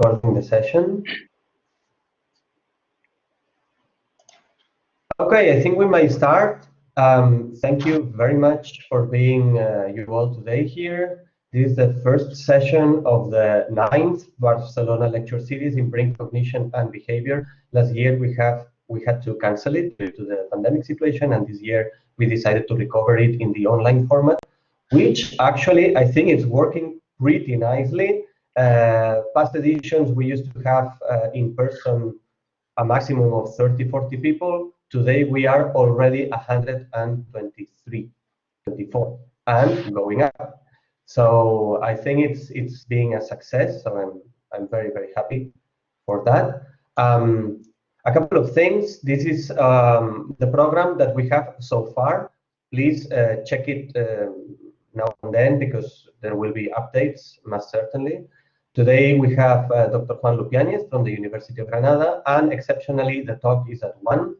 recording the session. Okay, I think we might start. Thank you very much for being you all today here. This is the first session of the 9th Barcelona lecture series in brain cognition and behavior. Last year we had to cancel it due to the pandemic situation, and this year we decided to recover it in the online format, which actually I think is working pretty nicely. Past editions we used to have in person a maximum of 30-40 people. Today we are already 123, 24, and going up. So I think it's being a success. So I'm very, very happy for that. A couple of things. This is the program that we have so far. Please check it now and then, because there will be updates, most certainly. Today we have Dr. Juan Lupiáñez from the University of Granada, and exceptionally the talk is at 1.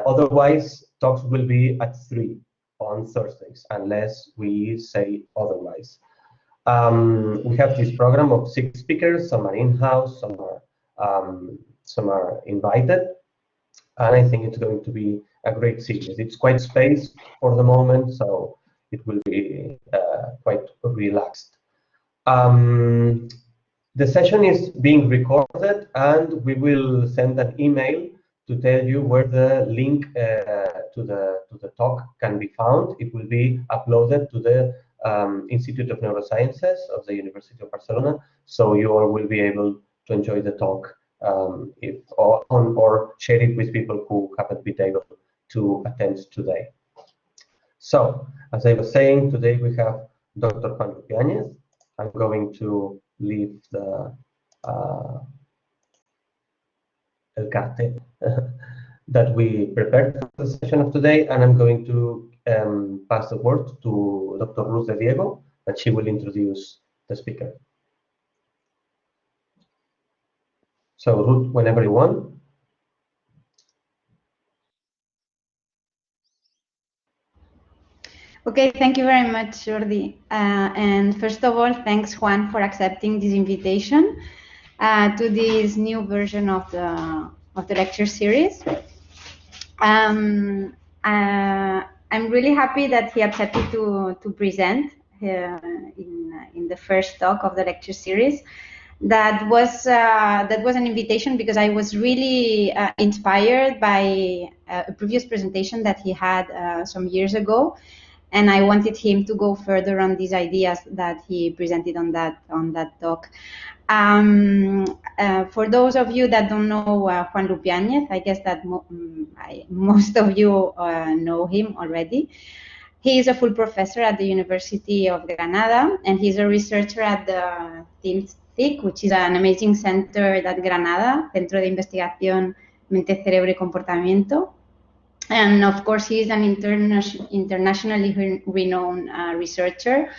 Otherwise, talks will be at 3 on Thursdays, unless we say otherwise. We have this program of 6 speakers. Some are in-house, some are invited, and I think it's going to be a great series. It's quite spaced for the moment, so it will be quite relaxed. The session is being recorded, and we will send an email to tell you where the link to the talk can be found. It will be uploaded to the Institute of Neurosciences of the University of Barcelona, so you all will be able to enjoy the talk or share it with people who haven't been able to attend today. So, as I was saying, today we have Dr. Juan Lupiáñez. I'm going to leave the el cartel that we prepared for the session of today, and I'm going to pass the word to Dr. Ruth de Diego, and she will introduce the speaker. So, Ruth, whenever you want. Okay, thank you very much, Jordi. And first of all, thanks, Juan, for accepting this invitation to this new version of the lecture series. I'm really happy that he accepted to present in the first talk of the lecture series. That was an invitation because I was really inspired by a previous presentation that he had some years ago. And I wanted him to go further on these ideas that he presented on that talk. For those of you that don't know Juan Lupiáñez, I guess that most of you know him already. He is a full professor at the University of Granada, and he's a researcher at the CIMCYC, which is an amazing center at Granada, Centro de Investigación Mente, Cerebro y Comportamiento. And of course, he is an internationally renowned researcher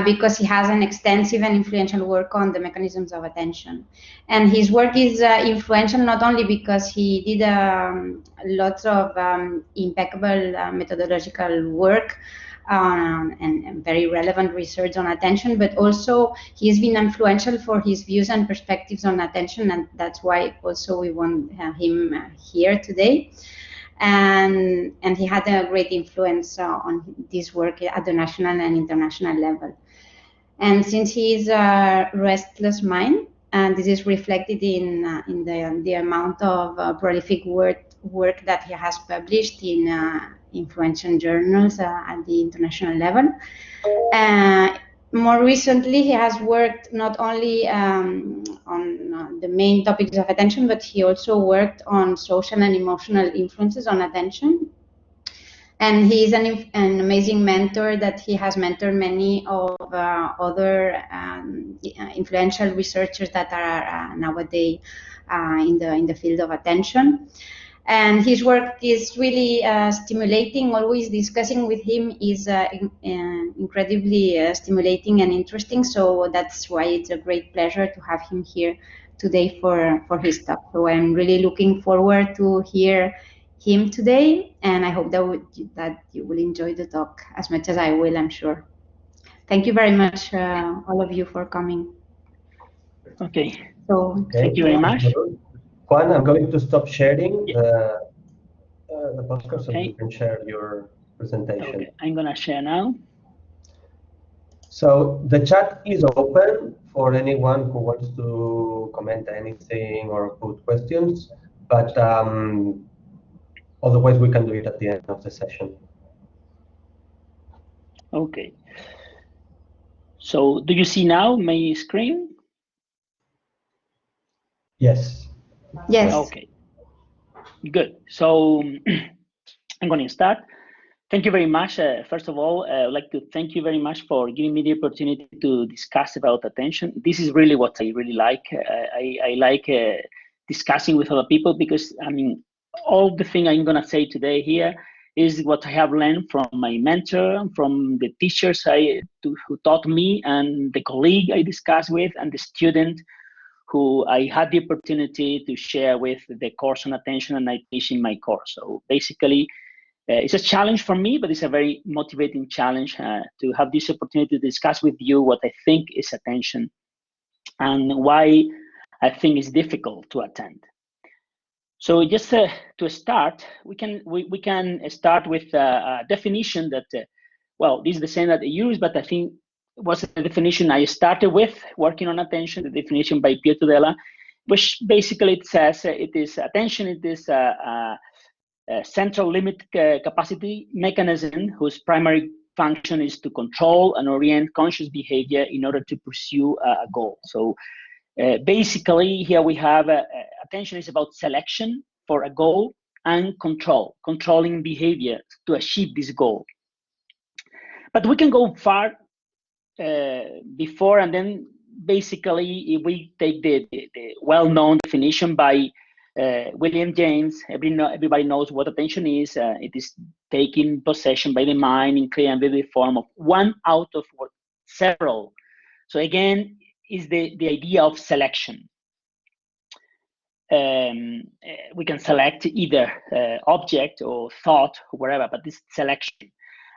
because he has an extensive and influential work on the mechanisms of attention. And his work is influential not only because he did lots of impeccable methodological work and very relevant research on attention, but also he has been influential for his views and perspectives on attention, and that's why also we want him here today. And he had a great influence on this work at the national and international level. And since he is a restless mind, and this is reflected in the amount of prolific work that he has published in influential journals at the international level. More recently, he has worked not only on the main topics of attention, but he also worked on social and emotional influences on attention. And he is an amazing mentor that he has mentored many of other influential researchers that are nowadays in the field of attention. And his work is really stimulating. Always discussing with him is incredibly stimulating and interesting. So that's why it's a great pleasure to have him here today for his talk. So I'm really looking forward to hear him today, and I hope that you will enjoy the talk as much as I will, I'm sure. Thank you very much, all of you, for coming. Okay, So Okay. Thank you very much. Juan, I'm going to stop sharing the podcast so Okay. you can share your presentation. Okay, I'm gonna share now. So the chat is open for anyone who wants to comment anything or put questions, but otherwise we can do it at the end of the session. Okay. So do you see now my screen? Yes. yes. Okay. Good. So I'm going to start. Thank you very much. First of all, I'd like to thank you very much for giving me the opportunity to discuss about attention. This is really what I really like. I like discussing with other people because, I mean, all the thing I'm going to say today here is what I have learned from my mentor, from the teachers who taught me, and the colleague I discussed with, and the student who I had the opportunity to share with the course on attention, and I teach in my course. So basically, it's a challenge for me, but it's a very motivating challenge to have this opportunity to discuss with you what I think is attention and why I think it's difficult to attend. So just to start, we can start with a definition that, well, this is the same that I use, but I think was the definition I started with working on attention, the definition by Pierre Tudela, which basically it says it is attention, it is a central limit capacity mechanism whose primary function is to control and orient conscious behavior in order to pursue a goal. So basically here we have attention is about selection for a goal and controlling behavior to achieve this goal. But we can go far before, and then basically if we take the well-known definition by William James, everybody knows what attention is. It is taking possession by the mind in clear and vivid form of one out of several. So again, is the idea of selection. We can select either object or thought or whatever, but this selection.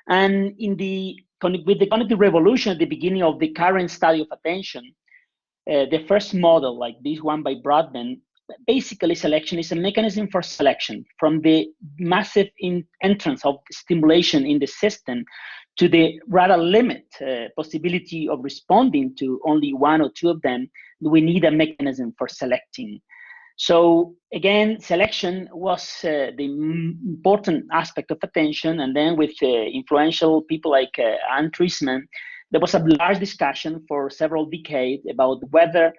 And with the cognitive revolution at the beginning of the current study of attention, the first model, like this one by Brodmann, basically selection is a mechanism for selection from the massive entrance of stimulation in the system to the rather limit possibility of responding to only one or two of them. We need a mechanism for selecting. So again, selection was the important aspect of attention, and then with influential people like Anne Treisman, there was a large discussion for several decades about whether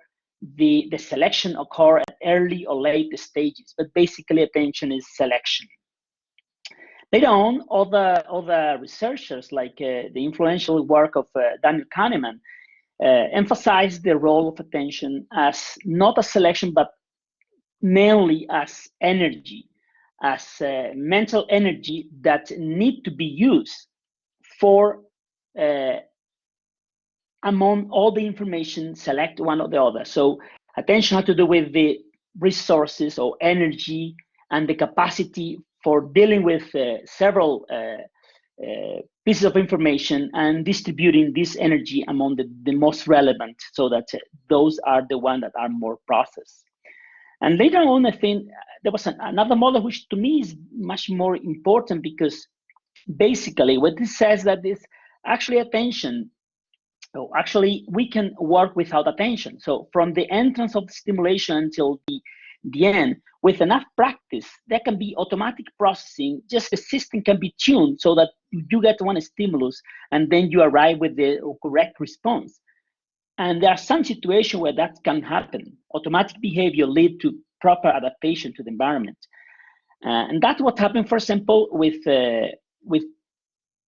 the selection occur at early or late stages, but basically attention is selection. Later on, other researchers like the influential work of Daniel Kahneman emphasized the role of attention as not a selection, but mainly as energy, as mental energy that need to be used for among all the information, select one or the other. So attention has to do with the resources or energy and the capacity for dealing with several pieces of information and distributing this energy among the most relevant, so that those are the ones that are more processed. And later on, I think there was another model which to me is much more important, because basically what it says that is actually attention. So actually, we can work without attention. So from the entrance of the stimulation until the end, with enough practice, there can be automatic processing. Just the system can be tuned so that you get one stimulus and then you arrive with the correct response. And there are some situations where that can happen. Automatic behavior lead to proper adaptation to the environment. And that's what happened, for example, with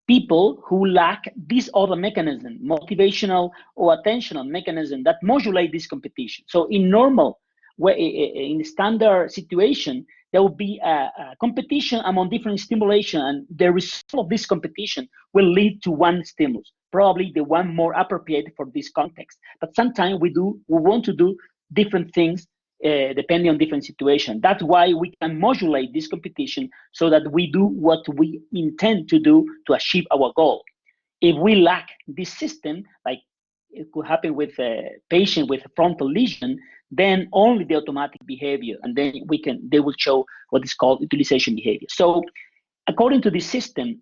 people who lack this other mechanism, motivational or attentional mechanism that modulate this competition. So in normal, in the standard situation, there will be a competition among different stimulation, and the result of this competition will lead to one stimulus, probably the one more appropriate for this context. But sometimes we want to do different things depending on different situations. That's why we can modulate this competition so that we do what we intend to do to achieve our goal. If we lack this system, like it could happen with a patient with a frontal lesion, then only the automatic behavior, and then they will show what is called utilization behavior. So according to this system,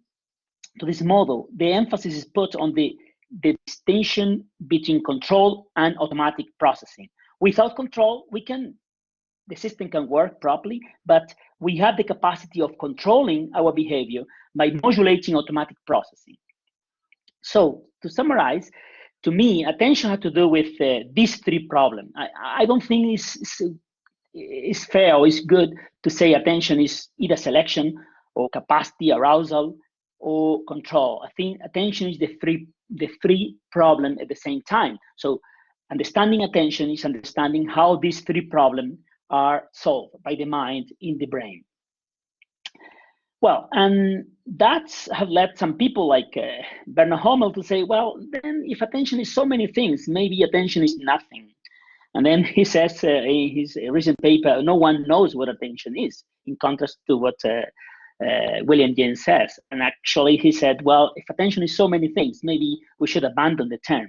to this model, the emphasis is put on the distinction between control and automatic processing. Without control, the system can work properly, but we have the capacity of controlling our behavior by modulating automatic processing. So to summarize, to me, attention had to do with these three problems. I don't think it's fair or it's good to say attention is either selection or capacity, arousal, or control. I think attention is the three problems at the same time. So understanding attention is understanding how these three problems are solved by the mind in the brain. Well, and that's have led some people like Bernard Hummel to say, well, then if attention is so many things, maybe attention is nothing. And then he says in his recent paper, no one knows what attention is, in contrast to what William James says. And actually he said, well, if attention is so many things, maybe we should abandon the term.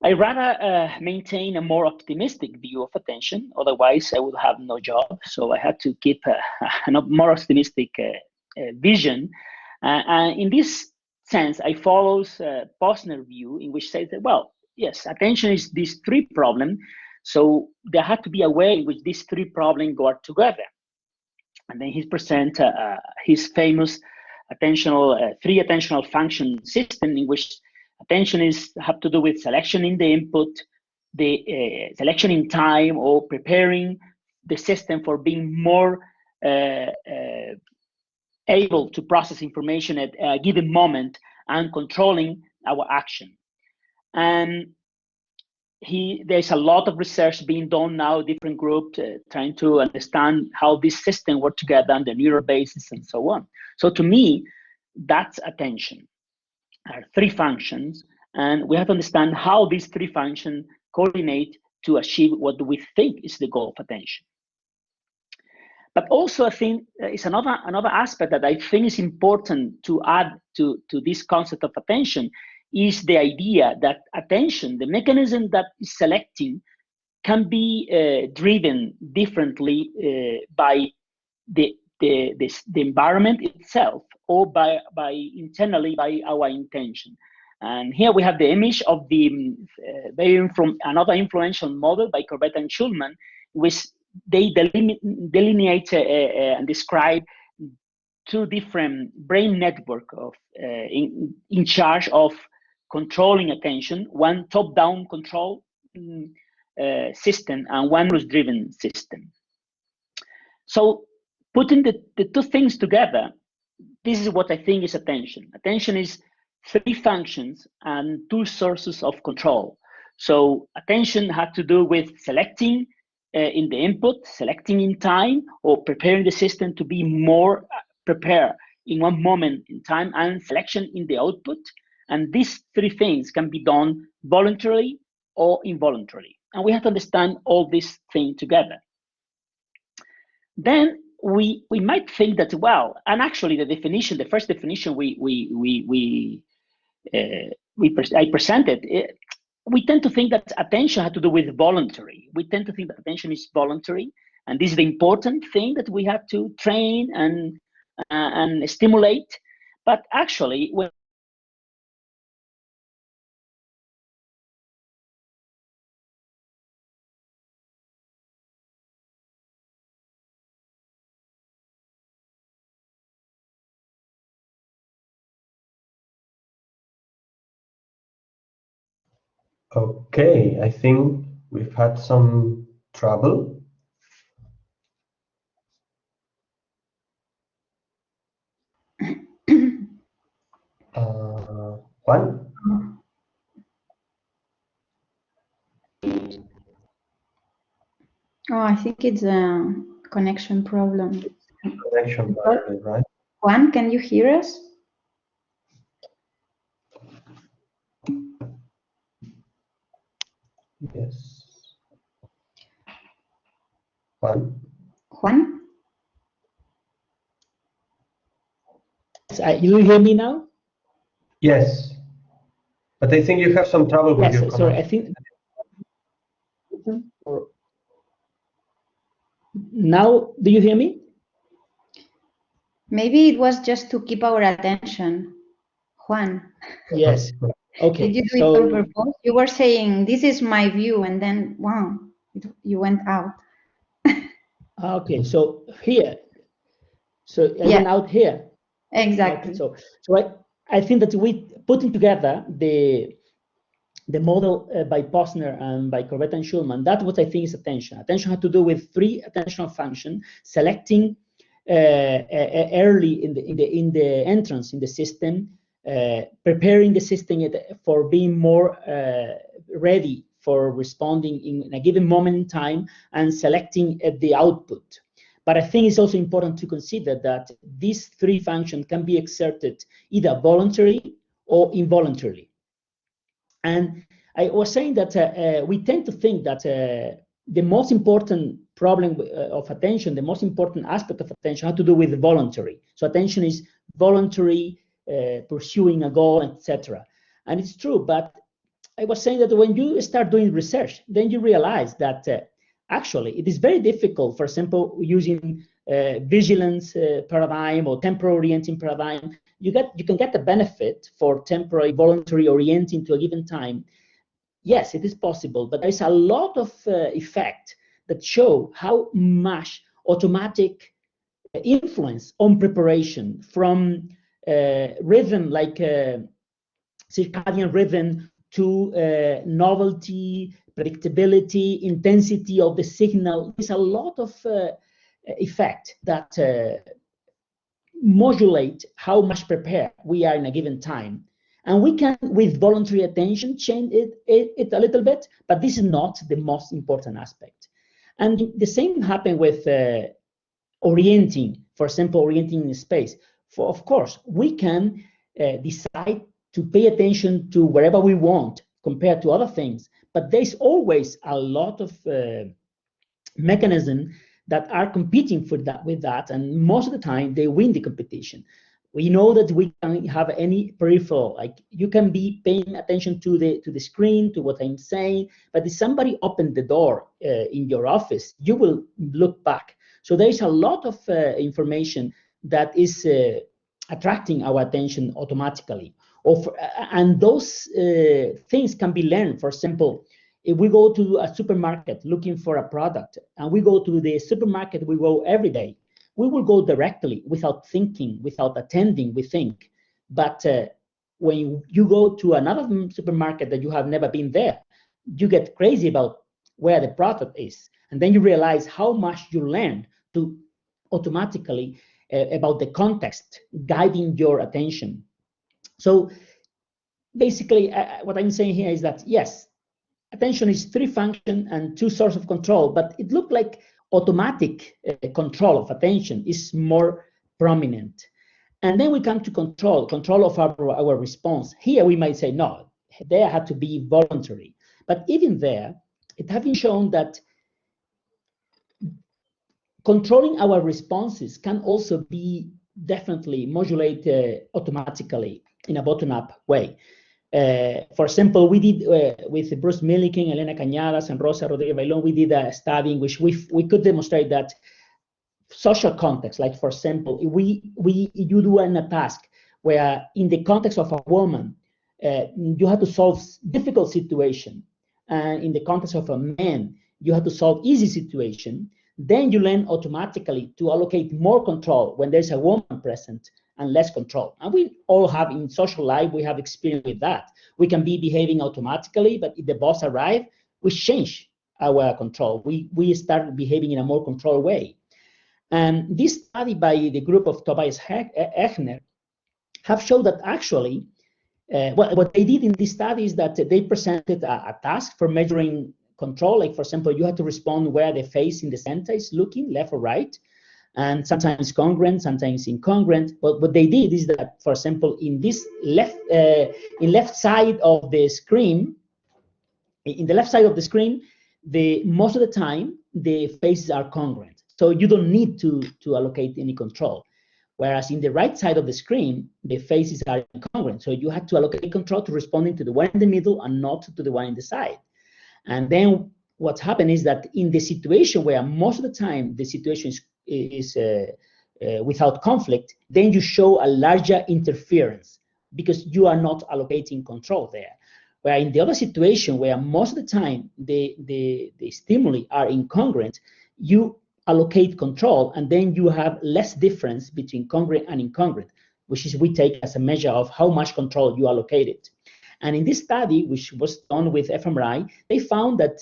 I rather maintain a more optimistic view of attention, otherwise I would have no job. So I had to keep a more optimistic vision. And in this sense, I follow Posner view, in which says that, well, yes, attention is these three problems. So there had to be a way in which these three problems go together. And then he presents his famous three attentional function system, in which attention have to do with selection in the input, the selection in time, or preparing the system for being more able to process information at a given moment and controlling our action. And there's a lot of research being done now, different groups trying to understand how this system work together on the neural basis and so on. So to me, that's attention. Are three functions, and we have to understand how these three functions coordinate to achieve what we think is the goal of attention. But also, I think it's another aspect that I think is important to add to this concept of attention is the idea that attention, the mechanism that is selecting, can be driven differently by the environment itself, or by internally by our intention. And here we have the image of the from another influential model by Corbetta and Shulman, which they delineate and describe two different brain networks of in charge of controlling attention, one top-down control system and one rules-driven system. So putting the two things together, this is what I think is attention. Attention is three functions and two sources of control. So attention had to do with selecting in the input, selecting in time, or preparing the system to be more prepared in one moment in time, and selection in the output. And these three things can be done voluntarily or involuntarily. And we have to understand all these things together. Then we might think that, well, and actually the definition, the first definition I presented, we tend to think that attention had to do with voluntary. We tend to think that attention is voluntary, and this is the important thing that we have to train and stimulate. But actually, when Okay, I think we've had some trouble. Juan? Oh, I think it's a connection problem. Connection problem, right? Juan, can you hear us? Yes. Juan? Juan? You hear me now? Yes. But I think you have some trouble with your Sorry, connection. I think system? Or now, do you hear me? Maybe it was just to keep our attention, Juan. Yes. Okay. Did you do it on purpose? You were saying, this is my view, and then, wow, you went out. Okay, so here. So I went out here. Exactly. Okay, so I think that we putting together the model by Posner and by Corbetta and Shulman, that's what I think is attention. Attention had to do with 3 attentional functions: selecting early in the entrance in the system, preparing the system for being more ready for responding in a given moment in time, and selecting the output. But I think it's also important to consider that these 3 functions can be exerted either voluntarily or involuntarily. And I was saying that we tend to think that the most important problem of attention, the most important aspect of attention, had to do with voluntary. So attention is voluntary, pursuing a goal, etc. And it's true, but I was saying that when you start doing research, then you realize that actually it is very difficult, for example, using vigilance paradigm or temporal orienting paradigm. You can get the benefit for temporary voluntary orienting to a given time. Yes, it is possible, but there's a lot of effect that show how much automatic influence on preparation from rhythm, like circadian rhythm, to novelty, predictability, intensity of the signal. There's a lot of effect that modulate how much prepared we are in a given time. And we can, with voluntary attention, change it a little bit, but this is not the most important aspect. And the same happened with orienting, for example, orienting in space. Of course, we can decide to pay attention to wherever we want compared to other things, but there's always a lot of mechanisms that are competing with that, and most of the time they win the competition. We know that we can have any peripheral, like you can be paying attention to the screen, to what I'm saying, but if somebody opened the door in your office, you will look back. So there is a lot of information that is attracting our attention automatically. And those things can be learned. For example, if we go to a supermarket looking for a product, and we go to the supermarket, we go every day, we will go directly without thinking, without attending, we think. But when you go to another supermarket that you have never been there, you get crazy about where the product is. And then you realize how much you learn to automatically about the context guiding your attention. So basically, what I'm saying here is that, yes, attention is 3 functions and 2 sources of control, but it looked like automatic control of attention is more prominent. And then we come to control of our response. Here we might say, no, there had to be voluntary. But even there, it has been shown that controlling our responses can also be definitely modulated automatically in a bottom-up way. For example, we did with Bruce Milliken, Elena Cañadas, and Rosa Rodriguez Bailón, we did a study in which we could demonstrate that social context, like for example, you do a task where in the context of a woman, you have to solve difficult situation, and in the context of a man, you have to solve easy situation, then you learn automatically to allocate more control when there's a woman present and less control. And we all have in social life, we have experience with that. We can be behaving automatically, but if the boss arrives, we change our control. We start behaving in a more controlled way. And this study by the group of Tobias Echner have shown that actually, what they did in this study is that they presented a task for measuring control. Like for example, you have to respond where the face in the center is looking, left or right. And sometimes congruent, sometimes incongruent. But what they did is that, for example, in this left side of the screen, most of the time the faces are congruent, so you don't need to allocate any control. Whereas in the right side of the screen, the faces are incongruent, so you have to allocate control to responding to the one in the middle and not to the one in the side. And then what's happened is that in the situation where most of the time the situation is without conflict, then you show a larger interference because you are not allocating control there. Where in the other situation where most of the time the stimuli are incongruent, you allocate control, and then you have less difference between congruent and incongruent, which is we take as a measure of how much control you allocated. And in this study, which was done with fMRI, they found that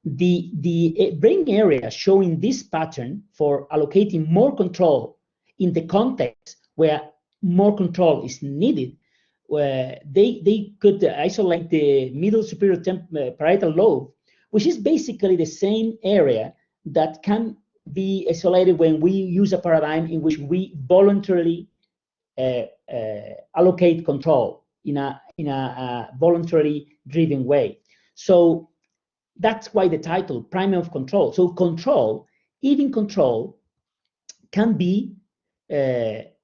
the brain area showing this pattern for allocating more control in the context where more control is needed, where they could isolate the middle superior parietal lobe, which is basically the same area that can be isolated when we use a paradigm in which we voluntarily allocate control in a voluntarily driven way. So that's why the title, Priming of Control. So control, even control, can be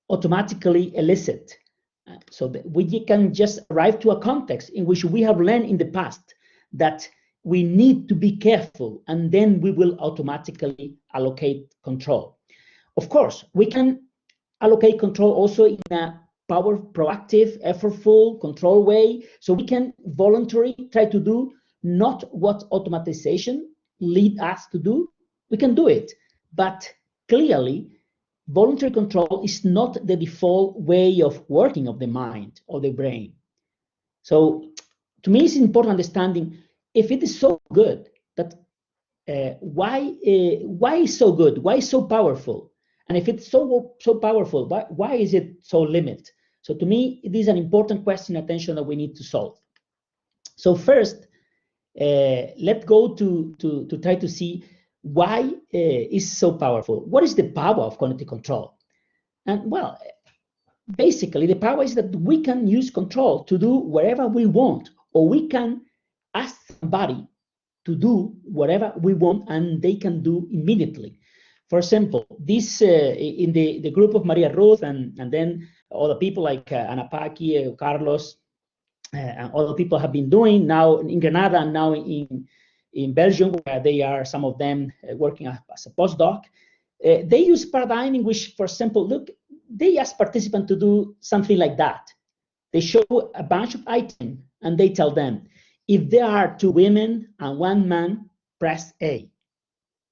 automatically elicit. So that we can just arrive to a context in which we have learned in the past that we need to be careful, and then we will automatically allocate control. Of course, we can allocate control also in a proactive, effortful, control way. So we can voluntarily try to do not what automatization lead us to do. We can do it, but clearly voluntary control is not the default way of working of the mind or the brain. So to me, it's important understanding if it is so good, that why is so good? Why is so powerful? And if it's so powerful, why is it so limited? So to me, it is an important question, attention, that we need to solve. So first, let's go to try to see why is so powerful. What is the power of cognitive control? And well, basically the power is that we can use control to do whatever we want, or we can ask somebody to do whatever we want and they can do immediately. For example, this in the group of Maria Ruth and then other people like Ana Paqui, Carlos, and other people have been doing now in Granada and now in Belgium, where they are, some of them working as a postdoc. They use paradigm in which, for example, look, they ask participants to do something like that. They show a bunch of items and they tell them, if there are 2 women and 1 man, press A.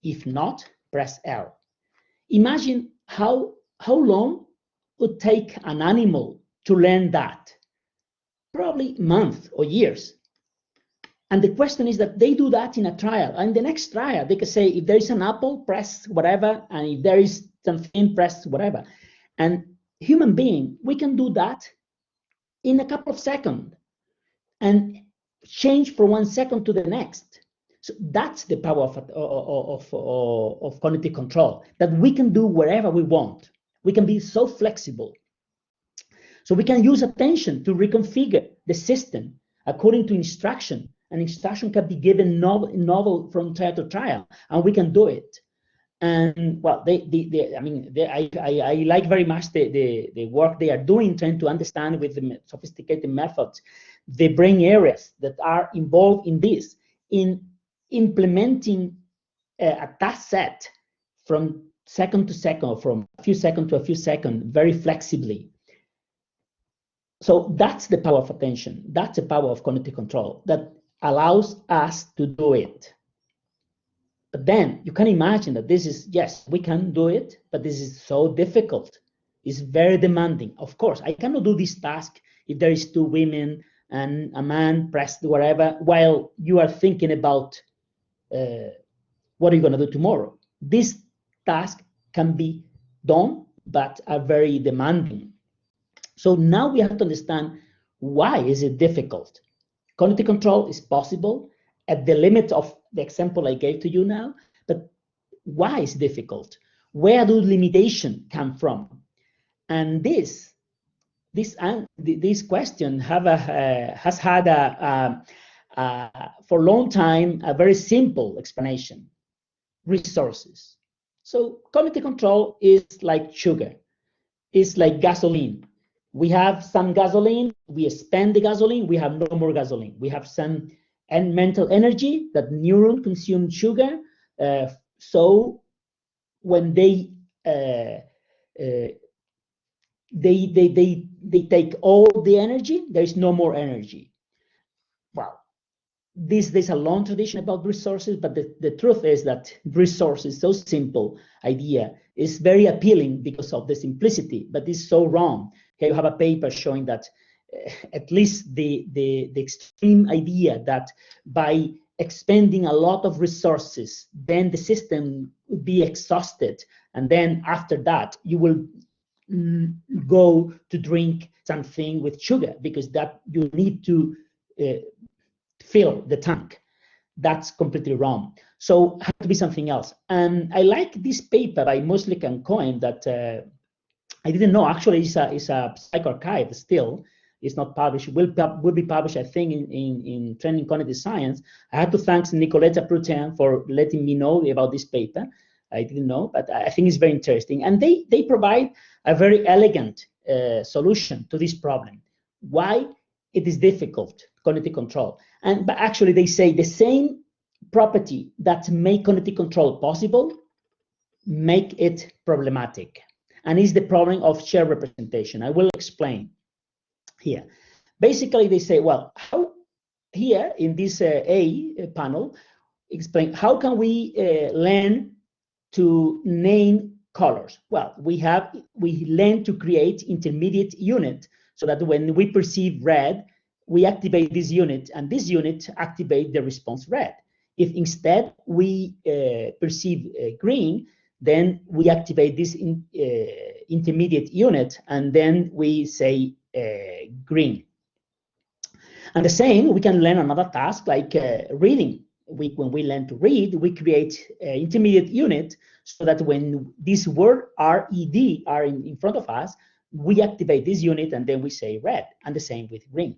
If not, press L. Imagine how long would take an animal to learn that. Probably months or years. And the question is that they do that in a trial. And the next trial, they can say, if there is an apple, press whatever. And if there is something, press whatever. And human being, we can do that in a couple of seconds and change from 1 second to the next. So that's the power of cognitive control, that we can do wherever we want. We can be so flexible. So we can use attention to reconfigure the system according to instruction. And instruction can be given novel from trial to trial, and we can do it. And well, I like very much the work they are doing, trying to understand with the sophisticated methods the brain areas that are involved in this, in implementing a task set from second to second, or from a few seconds to a few seconds, very flexibly. So that's the power of attention. That's the power of cognitive control that allows us to do it. But then you can imagine that this is, yes, we can do it, but this is so difficult. It's very demanding. Of course, I cannot do this task if there is 2 women and a man pressed whatever, while you are thinking about what are you going to do tomorrow. This task can be done, but are very demanding. So now we have to understand, why is it difficult? Cognitive control is possible at the limit of the example I gave to you now, but why is it difficult? Where do limitations come from? And this question has had for a long time a very simple explanation: resources. So cognitive control is like sugar. It's like gasoline. We have some gasoline, we spend the gasoline, we have no more gasoline. We have some and mental energy, that neuron consume sugar. So when they take all the energy, there is no more energy. Well, there's a long tradition about resources, but the truth is that resources, so simple idea, is very appealing because of the simplicity, but it's so wrong. Okay, you have a paper showing that at least the extreme idea that by expending a lot of resources, then the system will be exhausted, and then after that you will go to drink something with sugar because that you need to fill the tank. That's completely wrong. So it has to be something else. And I like this paper by Muslik and Cohen that I didn't know. Actually, it's a PsychArchive still. It's not published. Will be published, I think, in Training Cognitive Science. I have to thank Nicoletta Prutin for letting me know about this paper. I didn't know, but I think it's very interesting. And they provide a very elegant solution to this problem. Why it is difficult, cognitive control. But actually they say the same property that make cognitive control possible make it problematic. And it's the problem of shared representation. I will explain here. Basically they say, well, how here in this A panel, explain how can we learn to name colors? Well, we learn to create intermediate unit so that when we perceive red, we activate this unit, and this unit activate the response red. If instead we perceive green, then we activate this intermediate unit, and then we say green. And the same, we can learn another task like reading. When we learn to read, we create an intermediate unit so that when this word RED are in front of us, we activate this unit and then we say red, and the same with green.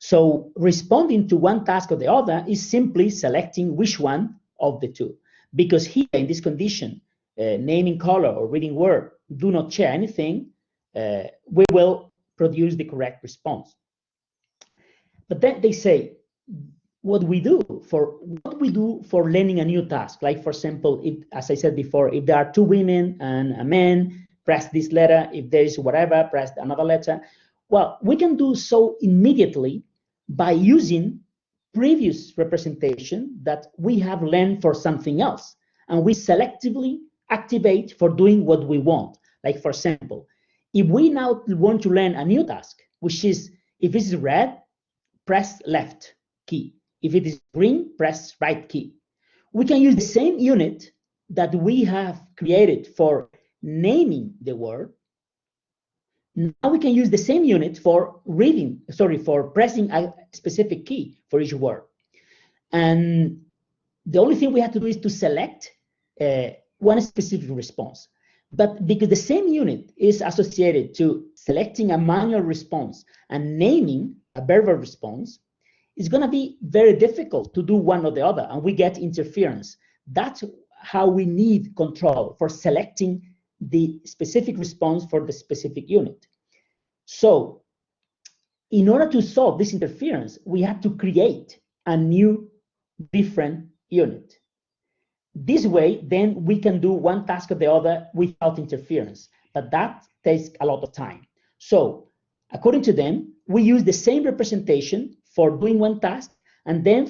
So responding to one task or the other is simply selecting which one of the two. Because here in this condition, naming color or reading word do not share anything, we will produce the correct response. But then they say, what we do for learning a new task, like for example, if, as I said before, if there are two women and a man, press this letter. If there is whatever, press another letter. Well, we can do so immediately by using previous representation that we have learned for something else, and we selectively activate for doing what we want. Like for example, if we now want to learn a new task, which is if it's red, press left key. If it is green, press right key. We can use the same unit that we have created for naming the word. Now we can use the same unit for for pressing a specific key for each word. And the only thing we have to do is to select one specific response. But because the same unit is associated to selecting a manual response and naming a verbal response, it's going to be very difficult to do one or the other, and we get interference. That's how we need control for selecting the specific response for the specific unit. So in order to solve this interference, we have to create a new different unit. This way, then we can do one task or the other without interference, but that takes a lot of time. So according to them, we use the same representation for doing one task, and then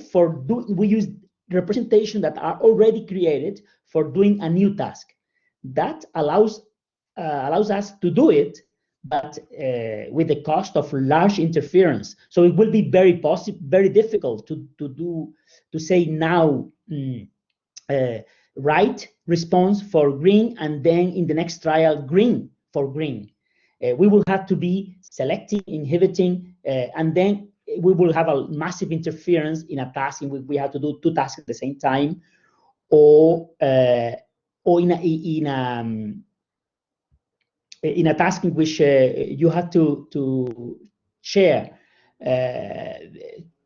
we use representation that are already created for doing a new task. That allows us to do it, but with the cost of large interference. So it will be very difficult to say now right response for green, and then in the next trial green for green. We will have to be selecting, inhibiting, and then we will have a massive interference in a task in which we have to do two tasks at the same time, or in a task in which you have to share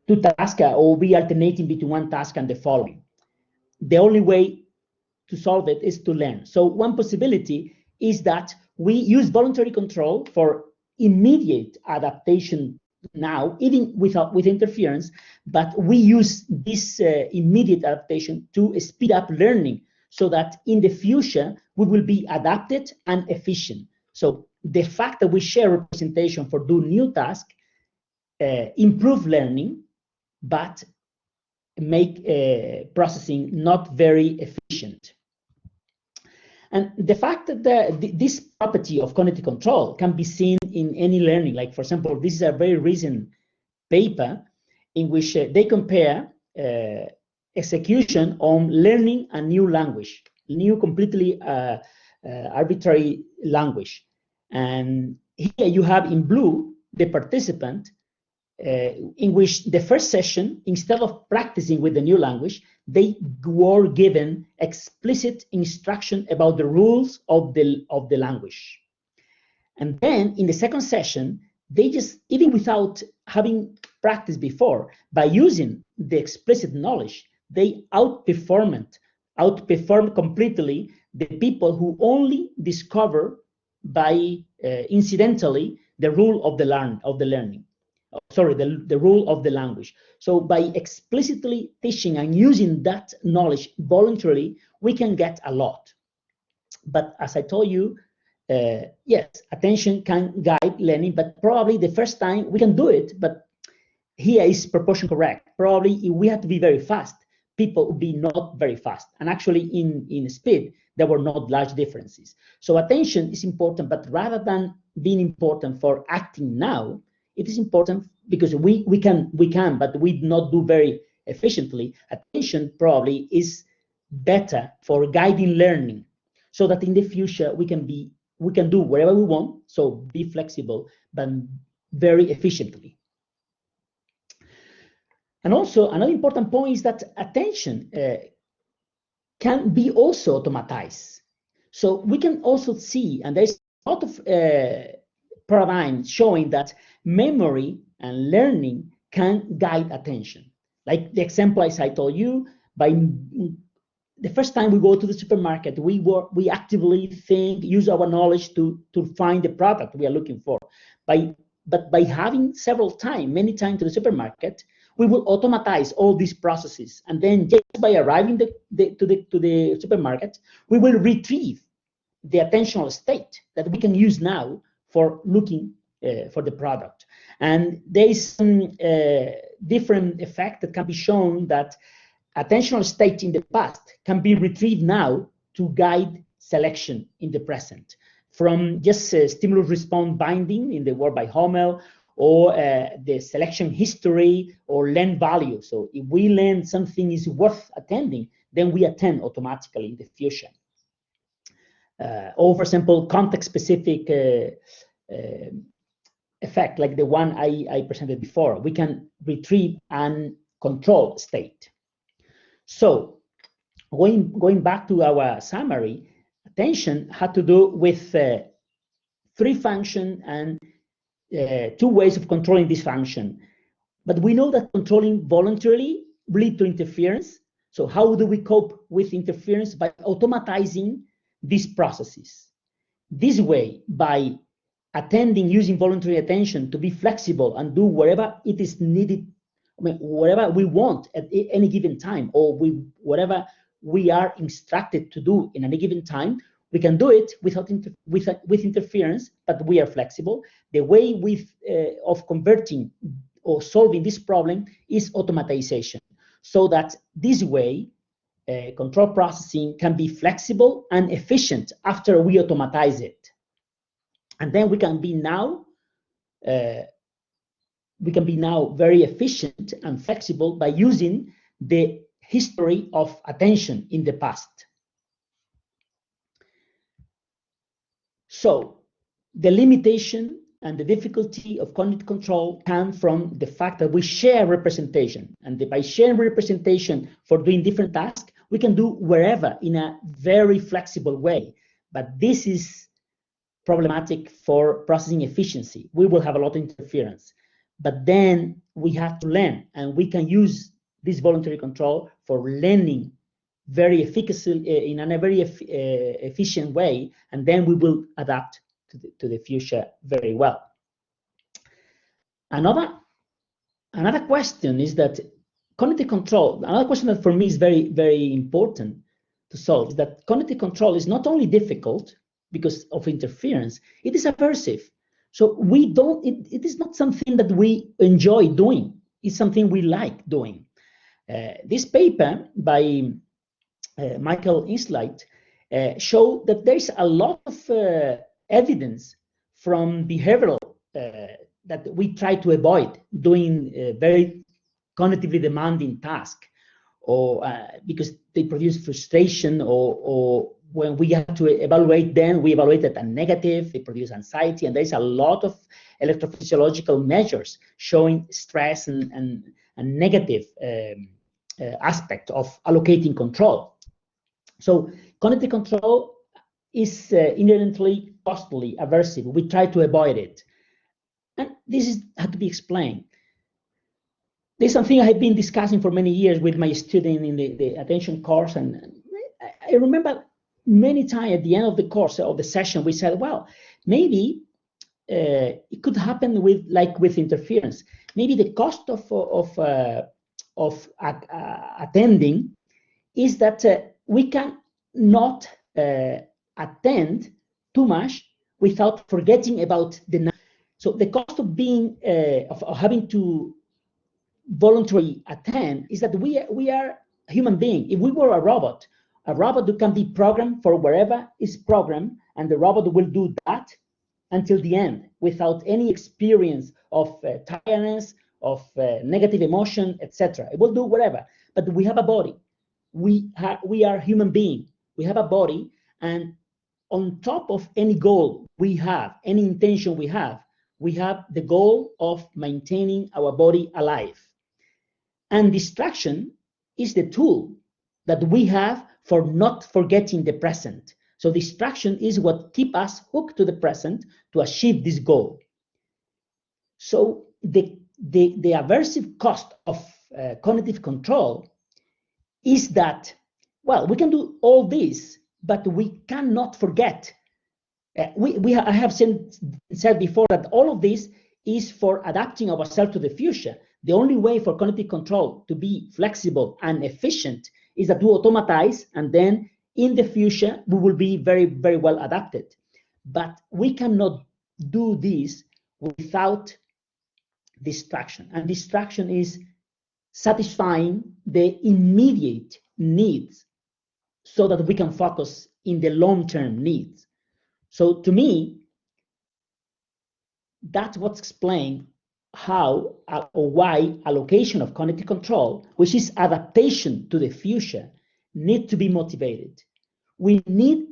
two tasks or be alternating between one task and the following. The only way to solve it is to learn. So one possibility is that we use voluntary control for immediate adaptation now, even with interference, but we use this immediate adaptation to speed up learning so that in the future we will be adapted and efficient. So the fact that we share representation for do new tasks improve learning, but make processing not very efficient. And the fact that this property of cognitive control can be seen in any learning, like for example, this is a very recent paper in which they compare execution on learning a new language, new completely arbitrary language. And here you have in blue the participant in which the first session, instead of practicing with the new language, they were given explicit instruction about the rules of the language. And then in the second session, they just, even without having practiced before, by using the explicit knowledge, they outperformed completely the people who only discover by incidentally the rule of the learning. Sorry, the rule of the language. So by explicitly teaching and using that knowledge voluntarily, we can get a lot. But as I told you, yes, attention can guide learning, but probably the first time we can do it, but here is proportion correct. Probably if we have to be very fast, people would be not very fast. And actually in speed, there were not large differences. So attention is important, but rather than being important for acting now, it is important because we can, but we do not do very efficiently. Attention probably is better for guiding learning, so that in the future we can do whatever we want. So be flexible, but very efficiently. And also another important point is that attention can be also automatized. So we can also see, and there's a lot of paradigms showing that memory and learning can guide attention. Like the example as I told you, by the first time we go to the supermarket, we actively use our knowledge to find the product we are looking for. But by having many times to the supermarket, we will automatize all these processes, and then just by arriving to the supermarket, we will retrieve the attentional state that we can use now for looking for the product. And there is some different effect that can be shown that attentional state in the past can be retrieved now to guide selection in the present, from just stimulus response binding in the work by Hummel, or the selection history or learn value. So if we learn something is worth attending, then we attend automatically in the future. Or for example, context-specific effect, like the one I presented before, we can retrieve and control state. So going back to our summary, attention had to do with 3 functions and 2 ways of controlling this function. But we know that controlling voluntarily leads to interference. So how do we cope with interference? By automatizing these processes. This way, by attending using voluntary attention to be flexible and do whatever it is needed, whatever we want at any given time, or whatever we are instructed to do in any given time, we can do it with interference, but we are flexible. The way of converting or solving this problem is automatization, so that this way control processing can be flexible and efficient after we automatize it. And then we can be now very efficient and flexible by using the history of attention in the past. So the limitation and the difficulty of cognitive control come from the fact that we share representation, and by sharing representation for doing different tasks, we can do wherever in a very flexible way. But this is problematic for processing efficiency. We will have a lot of interference, but then we have to learn, and we can use this voluntary control for learning very efficaciously in a very efficient way, and then we will adapt to the future very well. Another another question is that cognitive control, another question that for me is very, very important to solve, is that cognitive control is not only difficult because of interference, it is aversive. So we don't, it is not something that we enjoy doing, it's something we like doing. This paper by Michael Insleit showed that there's a lot of evidence from behavioral that we try to avoid doing very cognitively demanding tasks, or because they produce frustration, or when we have to evaluate them, we evaluate at a negative, they produce anxiety, and there's a lot of electrophysiological measures showing stress and negative aspect of allocating control. So cognitive control is inherently costly, aversive. We try to avoid it. And this had to be explained. There's something I have been discussing for many years with my student in the attention course. And I remember many times at the end of the course, of the session, we said, well, maybe it could happen with interference. Maybe the cost of attending is that we can not attend too much without forgetting about the. So the cost of being of having to voluntarily attend is that we are a human being. If we were a robot who can be programmed for wherever is programmed, and the robot will do that until the end without any experience of tiredness, of negative emotion, etc. It will do whatever. But we have a body. We are human beings. We have a body, and on top of any goal we have, any intention we have the goal of maintaining our body alive. And distraction is the tool that we have for not forgetting the present. So distraction is what keeps us hooked to the present to achieve this goal. So the aversive cost of cognitive control is that, well, we can do all this, but we cannot forget. I have said before that all of this is for adapting ourselves to the future. The only way for cognitive control to be flexible and efficient is that we automatize, and then in the future we will be very, very well adapted. But we cannot do this without distraction, and distraction is satisfying the immediate needs so that we can focus in the long-term needs. So to me, that's what's explained how or why allocation of cognitive control, which is adaptation to the future, need to be motivated. We need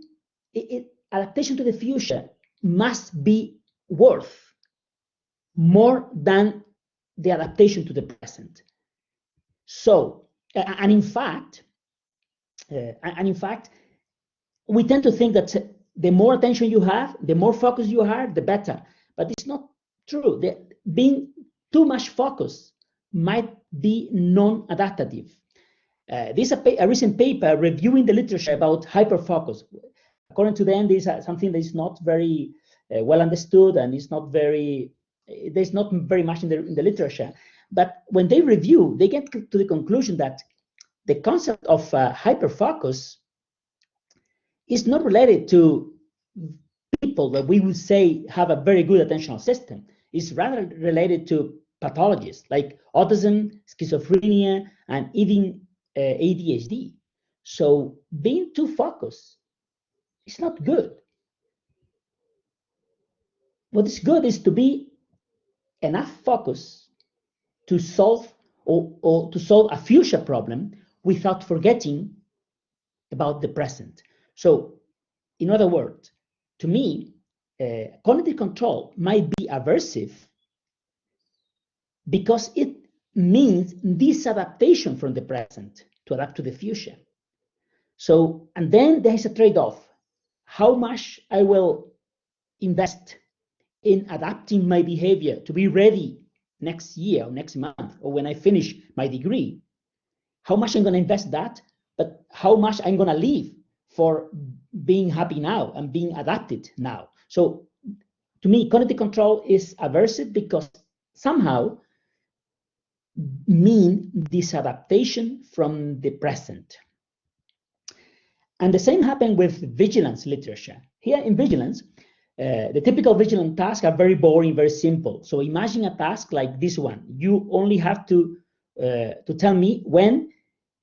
adaptation to the future must be worth more than the adaptation to the present. So, and in fact, we tend to think that the more attention you have, the more focus you have, the better. But it's not true. Being too much focus might be non-adaptative. This is a recent paper reviewing the literature about hyperfocus. According to them, this is something that is not very well understood, and it's not very, there's not very much in the literature. But when they review, they get to the conclusion that the concept of hyperfocus is not related to people that we would say have a very good attentional system. It's rather related to pathologies like autism, schizophrenia, and even ADHD. So being too focused is not good. What is good is to be enough focus to solve or to solve a future problem without forgetting about the present. So, in other words, to me, cognitive control might be aversive because it means disadaptation from the present to adapt to the future. So, and then there is a trade-off. How much I will invest in adapting my behavior to be ready next year or next month or when I finish my degree, how much I'm going to invest that, but how much I'm going to leave for being happy now and being adapted now. So to me, cognitive control is aversive because somehow mean disadaptation from the present. And the same happened with vigilance literature. Here in vigilance, the typical vigilance tasks are very boring, very simple. So imagine a task like this one. You only have to tell me when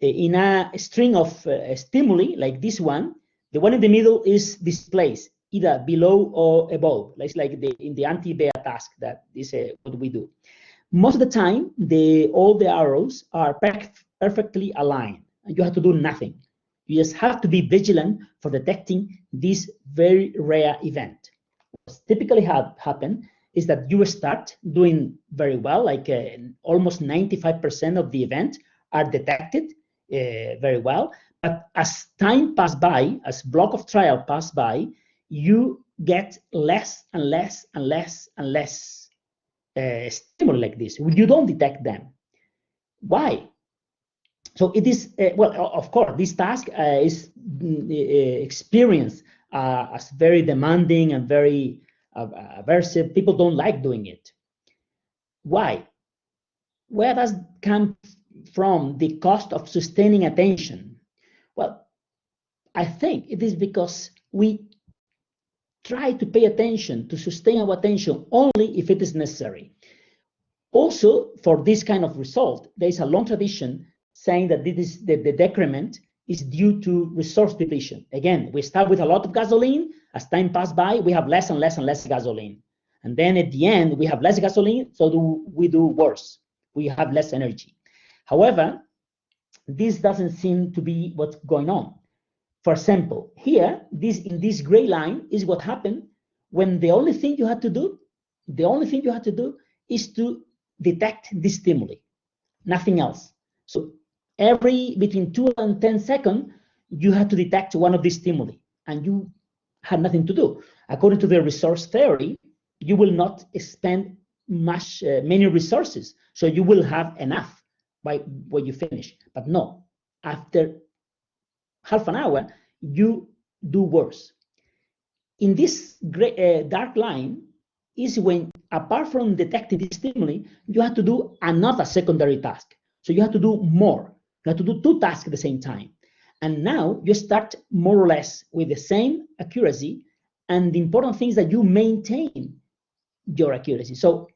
in a string of stimuli like this one, the one in the middle is displaced, either below or above. It's like in the anti-Bea task that is what we do. Most of the time, all the arrows are perfectly aligned, and you have to do nothing. You just have to be vigilant for detecting this very rare event. What's typically happen is that you start doing very well, like almost 95% of the event are detected very well. But as time passes by, as block of trial pass by, you get less and less and less and less stimuli like this. You don't detect them. Why? So it is, well, of course, this task is experienced as very demanding and very aversive. People don't like doing it. Why? Where does it come from, the cost of sustaining attention? Well, I think it is because we try to pay attention, to sustain our attention only if it is necessary. Also, for this kind of result, there is a long tradition saying that the decrement is due to resource depletion. Again, we start with a lot of gasoline. As time passes by, we have less and less and less gasoline. And then at the end, we have less gasoline, so we do worse. We have less energy. However, this doesn't seem to be what's going on. For example, here, in this gray line is what happened when the only thing you had to do is to detect this stimuli, nothing else. So between 2 and 10 seconds, you had to detect one of these stimuli, and you had nothing to do. According to the resource theory, you will not spend many resources, so you will have enough when you finish. But no, after half an hour, you do worse. In this dark line is when, apart from detecting the stimuli, you have to do another secondary task. So you have to do more. You have to do 2 tasks at the same time. And now you start more or less with the same accuracy. And the important thing is that you maintain your accuracy. So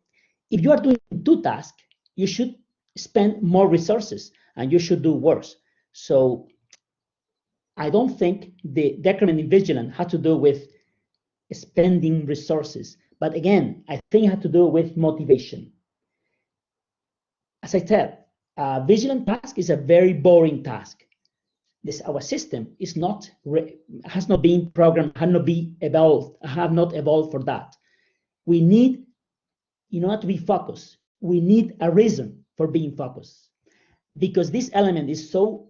if you are doing 2 tasks, you should spend more resources and you should do worse. So I don't think the decrement in vigilance had to do with spending resources. But again, I think it had to do with motivation. As I said, a vigilant task is a very boring task. Our system has not been programmed, have not evolved for that. We need, in order to be focused, we need a reason for being focused. Because this element is so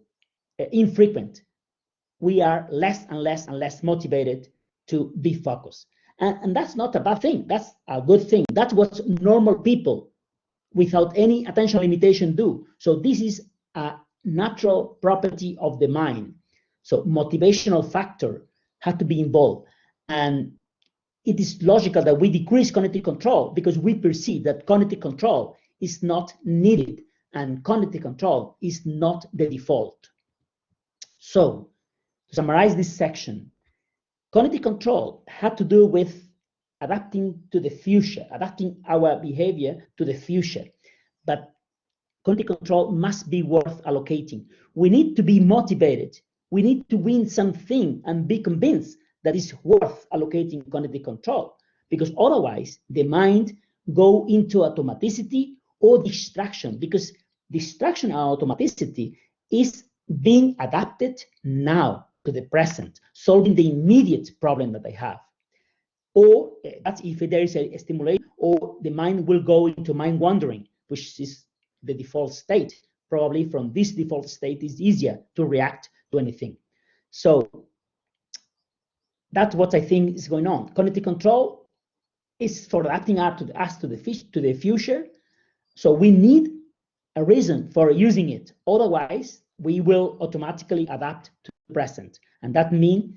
infrequent, we are less and less and less motivated to be focused. And that's not a bad thing. That's a good thing. That's what normal people without any attention limitation do. So this is a natural property of the mind. So motivational factor had to be involved. And it is logical that we decrease cognitive control because we perceive that cognitive control is not needed and cognitive control is not the default. So to summarize this section, cognitive control had to do with adapting to the future, adapting our behavior to the future. But cognitive control must be worth allocating. We need to be motivated. We need to win something and be convinced that it's worth allocating cognitive control, because otherwise the mind go into automaticity or distraction, because distraction and automaticity is being adapted now to the present, solving the immediate problem that I have. Or that's if there is a stimulation, or the mind will go into mind wandering, which is the default state. Probably from this default state is easier to react to anything. So that's what I think is going on. Cognitive control is for adapting us to the future. So we need a reason for using it. Otherwise, we will automatically adapt to the present. And that means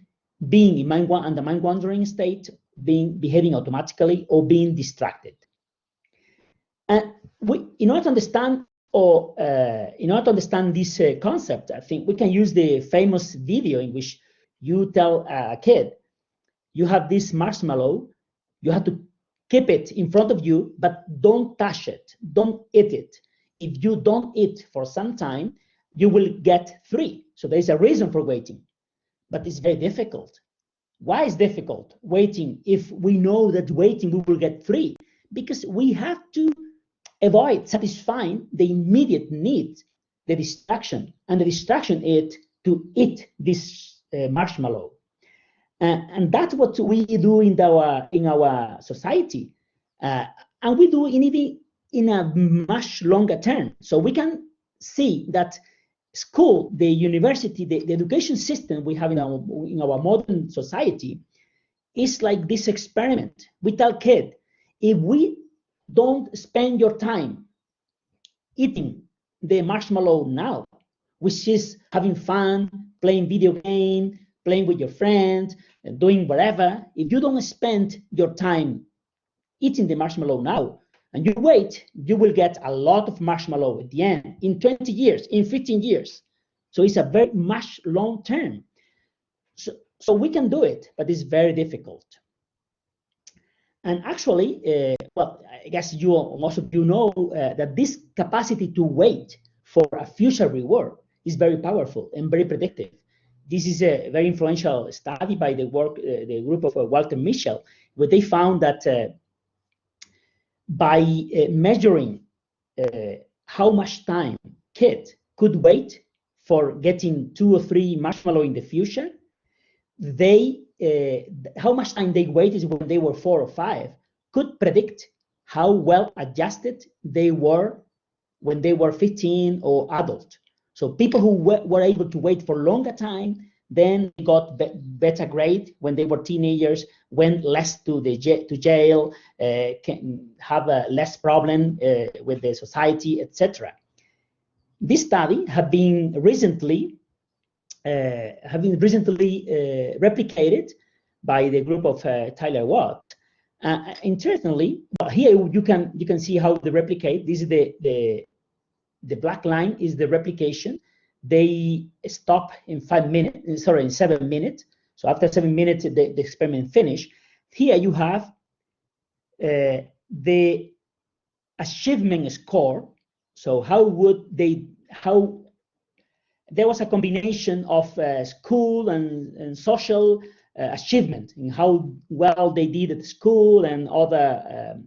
being in the mind wandering state, behaving automatically, or being distracted. And in order to understand Or in order to understand this concept, I think we can use the famous video in which you tell a kid, you have this marshmallow, you have to keep it in front of you, but don't touch it, don't eat it. If you don't eat for some time, you will get 3. So there's a reason for waiting, but it's very difficult. Why is difficult waiting if we know that waiting we will get 3? Because we have to avoid satisfying the immediate need, the distraction, and the distraction is to eat this marshmallow. And that's what we do in our society, and we do in a much longer term. So we can see that school, the university, the education system we have in our modern society is like this experiment. We tell kids, if we don't spend your time eating the marshmallow now, which is having fun, playing video game, playing with your friends, doing whatever, if you don't spend your time eating the marshmallow now, and you wait, you will get a lot of marshmallow at the end, in 20 years, in 15 years. So it's a very much long term. So we can do it, but it's very difficult. And actually, well, I guess most of you know that this capacity to wait for a future reward is very powerful and very predictive. This is a very influential study by the group of Walter Mischel, where they found that by measuring how much time kids could wait for getting 2 or 3 marshmallow in the future, how much time they waited when they were 4 or 5 could predict how well adjusted they were when they were 15 or adult. So people who were able to wait for longer time, then got better grade when they were teenagers, went less to jail, can have less problem with the society, etc. This study have been recently replicated by the group of Tyler Watt. Interestingly, here you can see how they replicate. This is the black line is the replication. They stop in 7 minutes. So after 7 minutes, the experiment finished. Here you have the achievement score. So there was a combination of school and social achievement in how well they did at school and other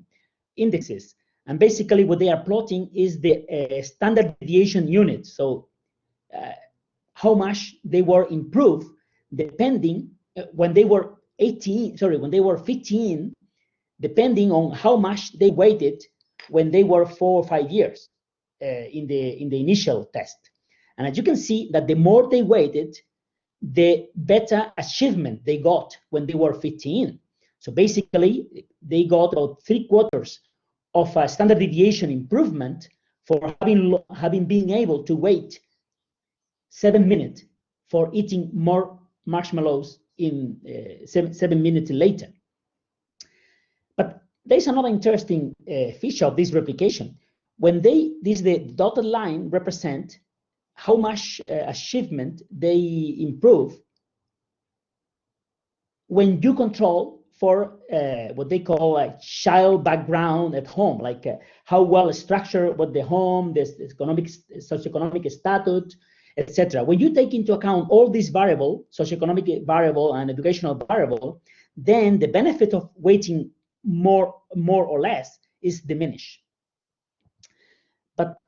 indexes. And basically what they are plotting is the standard deviation unit. So how much they were improved depending when they were 15, depending on how much they waited when they were 4 or 5 years in the initial test. And as you can see that the more they waited, the better achievement they got when they were 15. So basically they got about 3/4 of a standard deviation improvement for having been able to wait 7 minutes for eating more marshmallows in 7 minutes later. But there's another interesting feature of this replication. When the dotted line represent how much achievement they improve when you control for what they call a child background at home, like how well structured was the home, the socioeconomic status, etc. When you take into account all these variables, socioeconomic variable and educational variable, then the benefit of waiting more or less is diminished. But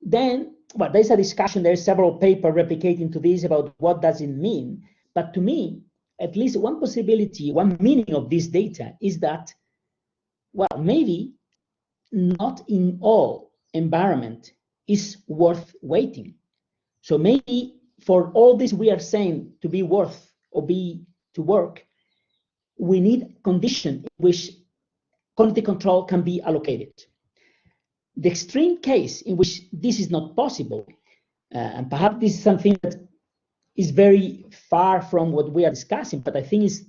then, well, there's a discussion, there's several papers replicating to this about what does it mean. But to me, at least one possibility, one meaning of this data is that, well, maybe not in all environment is worth waiting. So maybe for all this we are saying to be worth or be to work, we need conditions in which quality control can be allocated. The extreme case in which this is not possible, and perhaps this is something that is very far from what we are discussing, but I think is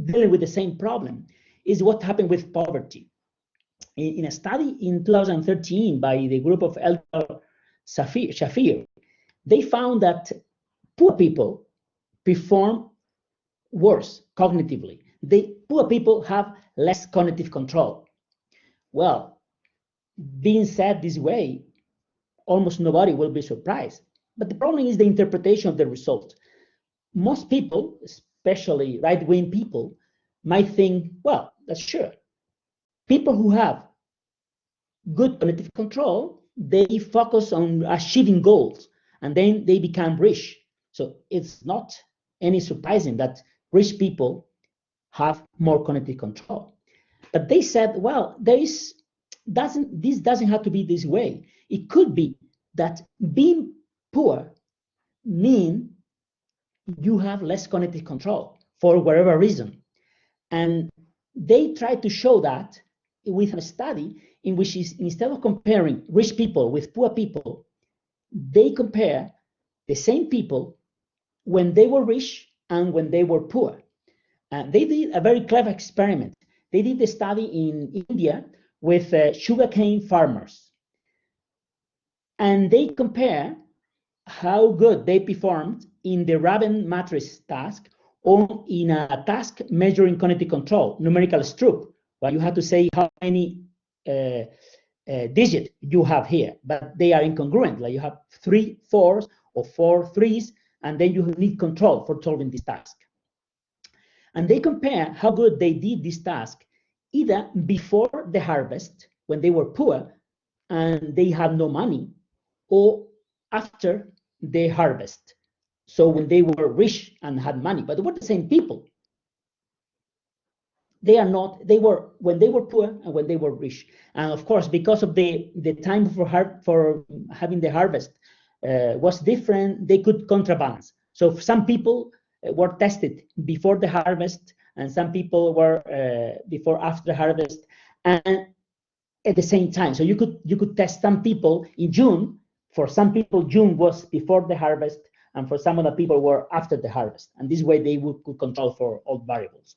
dealing with the same problem, is what happened with poverty. in a study in 2013 by the group of Elder Shafir, they found that poor people perform worse cognitively. Poor people have less cognitive control. Well, being said this way, almost nobody will be surprised. But the problem is the interpretation of the result. Most people, especially right-wing people, might think, well, that's sure. People who have good cognitive control, they focus on achieving goals, and then they become rich. So it's not any surprising that rich people have more cognitive control. But they said, well, this doesn't have to be this way. It could be that being poor means you have less cognitive control for whatever reason. And they tried to show that with a study in which instead of comparing rich people with poor people, they compare the same people when they were rich and when they were poor. They did a very clever experiment. They did the study in India with sugarcane farmers. And they compare how good they performed in the Raven matrix task or in a task measuring cognitive control, numerical struct, where you have to say how many digits you have here, but they are incongruent. Like you have 3 4s or 4 3s, and then you need control for solving this task. And they compare how good they did this task either before the harvest, when they were poor and they had no money, or after the harvest, so when they were rich and had money. But they were the same people. They were when they were poor and when they were rich. And of course, because of the time for having the harvest was different, they could counterbalance. So some people were tested before the harvest, and some people were before after the harvest, and at the same time. So you could test some people in June. For some people, June was before the harvest, and for some other people were after the harvest. And this way they could control for all variables.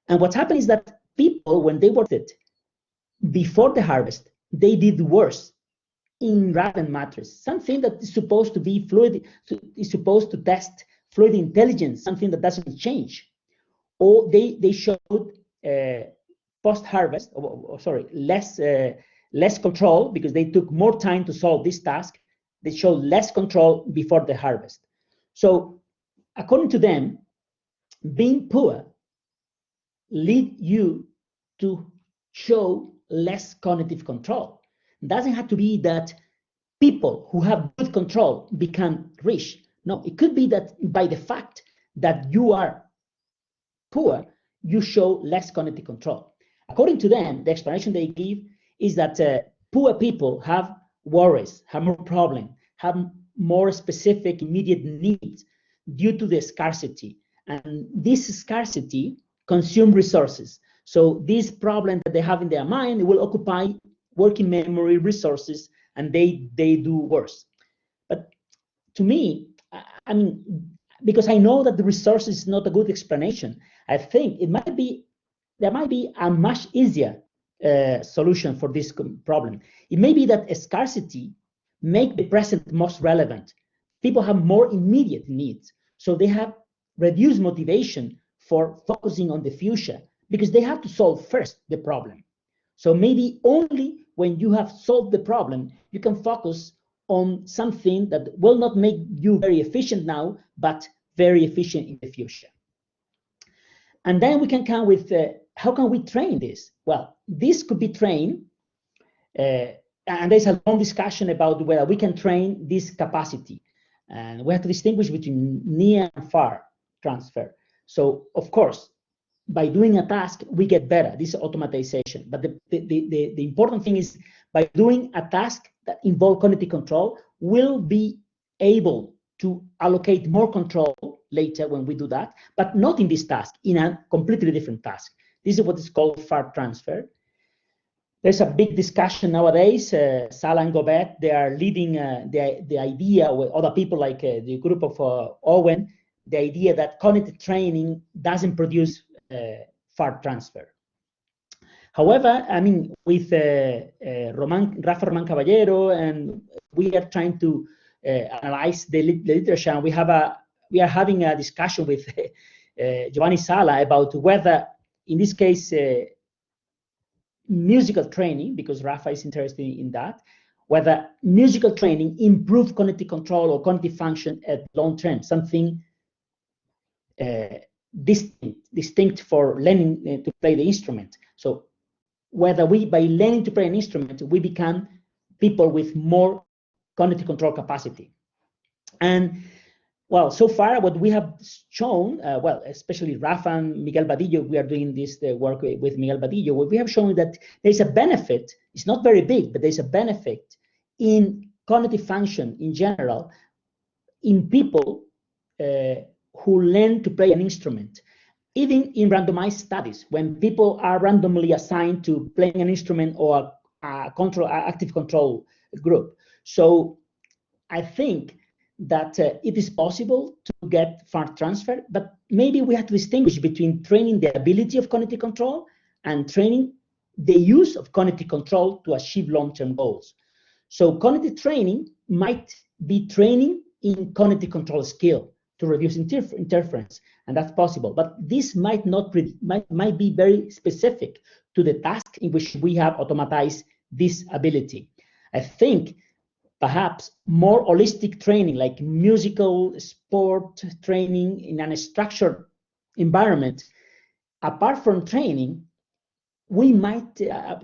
And what happened is that people, when they worked it before the harvest, they did worse in Raven matrix, something that is supposed to be fluid, is supposed to test fluid intelligence, something that doesn't change. Or they showed post-harvest, less control because they took more time to solve this task. They showed less control before the harvest. So according to them, being poor lead you to show less cognitive control. It doesn't have to be that people who have good control become rich. No, it could be that by the fact that you are poor, you show less cognitive control. According to them, the explanation they give is that poor people have worries, have more problems, have more specific immediate needs due to the scarcity. And this scarcity consumes resources. So this problem that they have in their mind will occupy working memory resources, and they do worse. But to me, I mean, because I know that the resource is not a good explanation, I think there might be a much easier solution for this problem. It may be that a scarcity make the present most relevant. People have more immediate needs, so they have reduced motivation for focusing on the future because they have to solve first the problem. So maybe only when you have solved the problem, you can focus on something that will not make you very efficient now, but very efficient in the future. And then we can come with, how can we train this? Well, this could be trained, and there's a long discussion about whether we can train this capacity. And we have to distinguish between near and far transfer. So, of course, by doing a task, we get better. This is automatization. But the important thing is by doing a task that involves cognitive control, we'll be able to allocate more control later when we do that, but not in this task, in a completely different task. This is what is called far transfer. There's a big discussion nowadays. Sala and Gobet, they are leading the idea with other people like the group of Owen, the idea that cognitive training doesn't produce far transfer. However, I mean, with Rafa Roman Caballero, and we are trying to analyze the literature, and we are having a discussion with Giovanni Sala about whether, in this case, musical training, because Rafa is interested in that, whether musical training improves cognitive control or cognitive function at long term, something distinct for learning to play the instrument. So whether we, by learning to play an instrument, we become people with more cognitive control capacity. And well, so far what we have shown, well, especially Rafa and Miguel Badillo, we are doing this work with Miguel Badillo, what we have shown that there's a benefit, it's not very big, but there's a benefit in cognitive function in general in people who learn to play an instrument. Even in randomized studies, when people are randomly assigned to playing an instrument or a active control group. So I think that it is possible to get far transfer, but maybe we have to distinguish between training the ability of cognitive control and training the use of cognitive control to achieve long-term goals. So cognitive training might be training in cognitive control skill to reduce interference, and that's possible. But this might be very specific to the task in which we have automatized this ability. I think perhaps more holistic training, like musical, sport training in a structured environment, apart from training, we might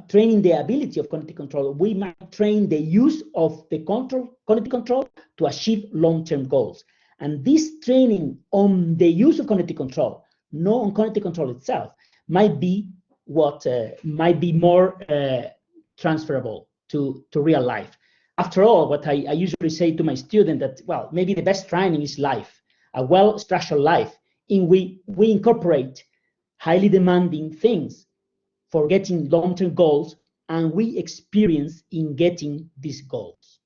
training the ability of cognitive control. We might train the use of the cognitive control to achieve long-term goals. And this training on the use of cognitive control, not on cognitive control itself, might be what might be more transferable to real life. After all, what I usually say to my student that, well, maybe the best training is life, a well-structured life in which we incorporate highly demanding things for getting long-term goals, and we experience in getting these goals.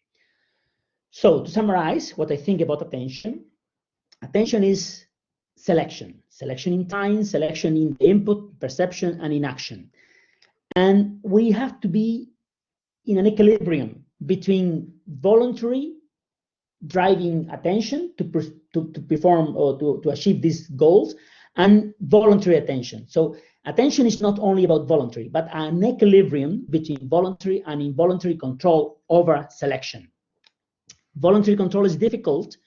So to summarize what I think about attention is selection. Selection in time, selection in input, perception, and in action. And we have to be in an equilibrium between voluntary driving attention to perform or to achieve these goals and voluntary attention. So attention is not only about voluntary, but an equilibrium between voluntary and involuntary control over selection. Voluntary control is difficult.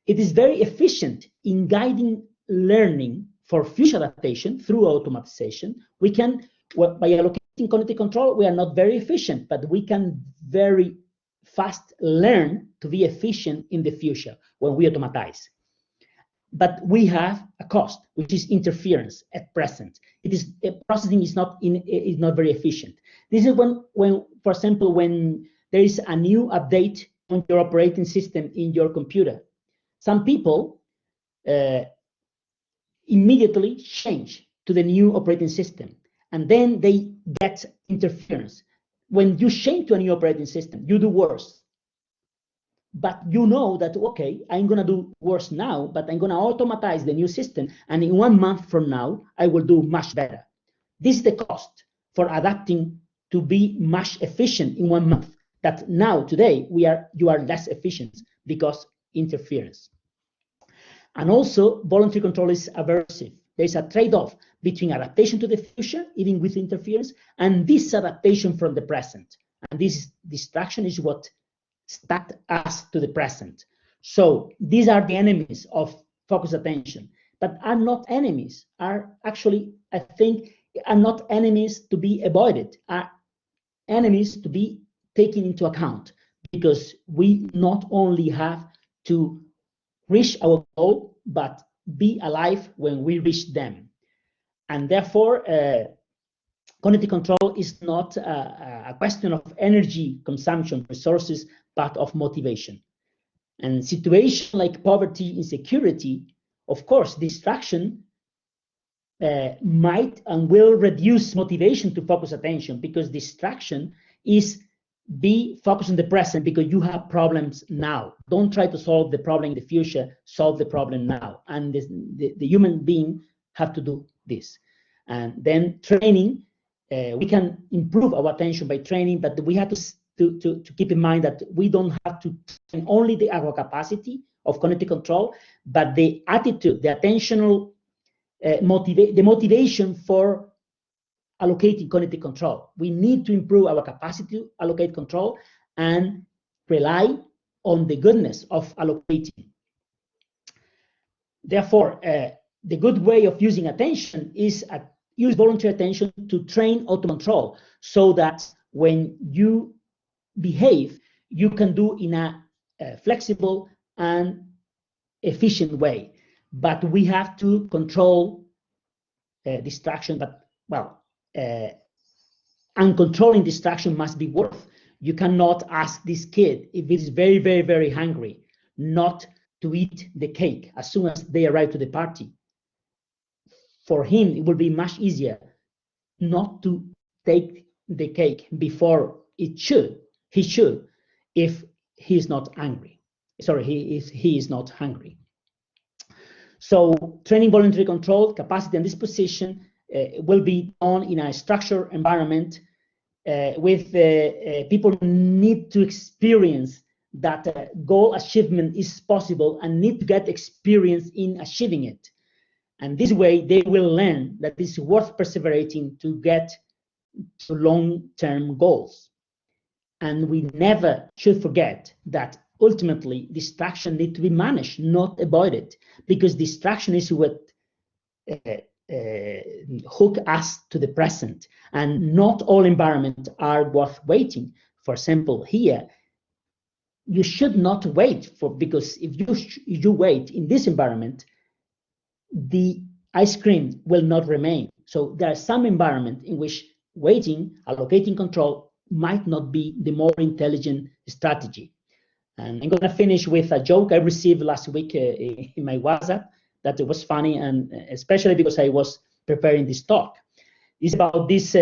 It is very efficient in guiding learning for future adaptation through automatization. We can, by allocating cognitive control, we are not very efficient, but we can very fast learn to be efficient in the future when we automatize. But we have a cost, which is interference at present. It is processing is not very efficient. This is when, for example, when there is a new update on your operating system in your computer. Some people immediately change to the new operating system, and then they get interference. When you change to a new operating system, you do worse. But you know that, okay, I'm going to do worse now, but I'm going to automatize the new system, and in 1 month from now, I will do much better. This is the cost for adapting to be much efficient in 1 month. That now, today, you are less efficient because interference. And also, voluntary control is aversive. There's a trade-off between adaptation to the future, even with interference, and disadaptation from the present. And this distraction is what stuck us to the present. So these are the enemies of focused attention, but are not enemies, are actually, I think, are not enemies to be avoided, are enemies to be taken into account, because we not only have to reach our goal, but be alive when we reach them. And therefore, cognitive control is not a question of energy consumption, resources, but of motivation. And situations like poverty, insecurity, of course, distraction might and will reduce motivation to focus attention, because distraction is be focused on the present because you have problems now. Don't try to solve the problem in the future, solve the problem now. And the human being have to do this. And then training we can improve our attention by training, but we have to keep in mind that we don't have to train only our capacity of cognitive control, but the attitude, the attentional the motivation for allocating cognitive control. We need to improve our capacity to allocate control and rely on the goodness of allocating. Therefore, the good way of using attention is use voluntary attention to train auto-control, so that when you behave, you can do in a flexible and efficient way. But we have to control distraction, but well, uncontrolling distraction must be worth. You cannot ask this kid, if it is very, very, very hungry, not to eat the cake as soon as they arrive to the party. For him, it will be much easier not to take the cake before he should, if he is not angry. Sorry, he is not hungry. So training voluntary control, capacity and disposition will be done in a structured environment with people need to experience that goal achievement is possible and need to get experience in achieving it. And this way they will learn that it's worth perseverating to get to long-term goals. And we never should forget that ultimately distraction needs to be managed, not avoided, because distraction is what hook us to the present, and not all environments are worth waiting. For example, here, you should not wait because if you wait in this environment, the ice cream will not remain. So there are some environments in which waiting, allocating control might not be the more intelligent strategy. And I'm going to finish with a joke I received last week in my WhatsApp that it was funny, and especially because I was preparing this talk. It's about this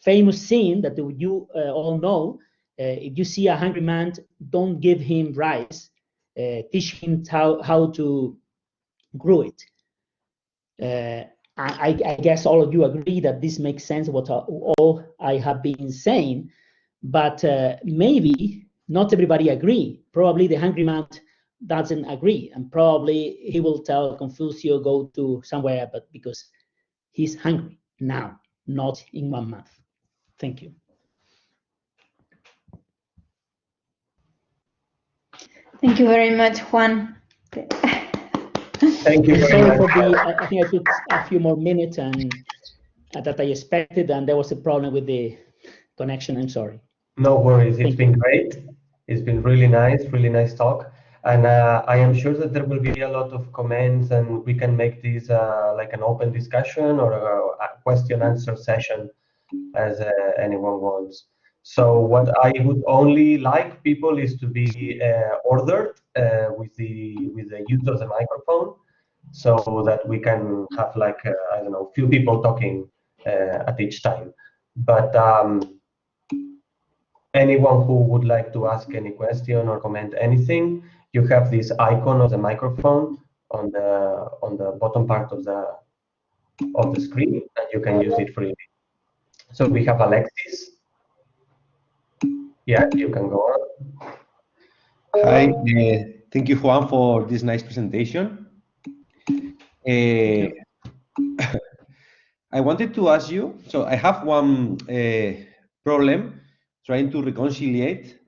famous scene that you all know. If you see a hungry man, don't give him rice. Teach him how to grow it. I guess all of you agree that this makes sense, what all I have been saying, but maybe not everybody agree. Probably the hungry man doesn't agree, and probably he will tell Confucio go to somewhere, but because he's hungry now, not in 1 month. Thank you. Thank you very much, Juan. Thank you very Sorry much. for I think I took a few more minutes and that I expected, and there was a problem with the connection. I'm sorry. No worries. It's been great. It's been really nice talk. And I am sure that there will be a lot of comments, and we can make this like an open discussion or a question-answer session as anyone wants. So what I would only like people is to be ordered with the use of the microphone, so that we can have like I don't know, few people talking at each time. But anyone who would like to ask any question or comment anything, you have this icon of the microphone on the bottom part of the screen, and you can use it freely. So we have Alexis. Yeah, you can go on. Hi, thank you, Juan, for this nice presentation. I wanted to ask you, so I have one problem trying to reconciliate.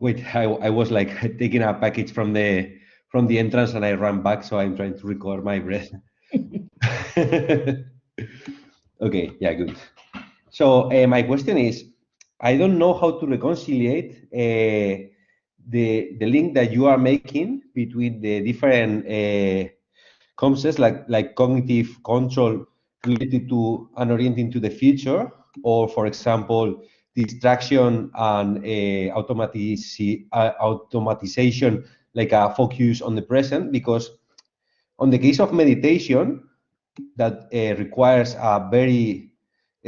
Wait, I was like taking a package from the entrance and I ran back, so I'm trying to recover my breath. Okay, yeah, good. So my question is, I don't know how to reconciliate the link that you are making between the different concepts like cognitive control related to and orienting to the future, or for example, distraction and automatization, like a focus on the present, because on the case of meditation, that requires a very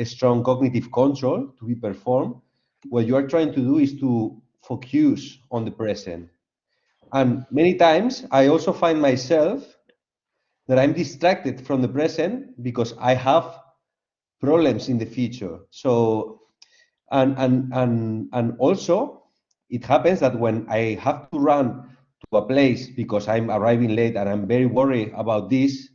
strong cognitive control to be performed, what you are trying to do is to focus on the present. And many times I also find myself that I'm distracted from the present because I have problems in the future. So, and also, it happens that when I have to run to a place because I'm arriving late and I'm very worried about this,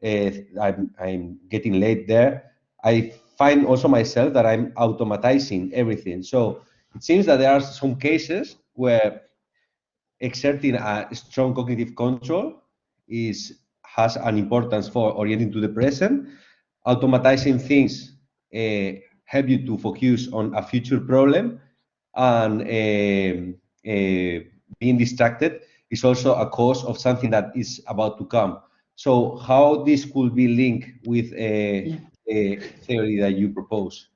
I'm getting late there, I find also myself that I'm automatizing everything. So it seems that there are some cases where exerting a strong cognitive control has an importance for orienting to the present. Automatizing things help you to focus on a future problem, and being distracted is also a cause of something that is about to come. So how this could be linked with a theory that you propose?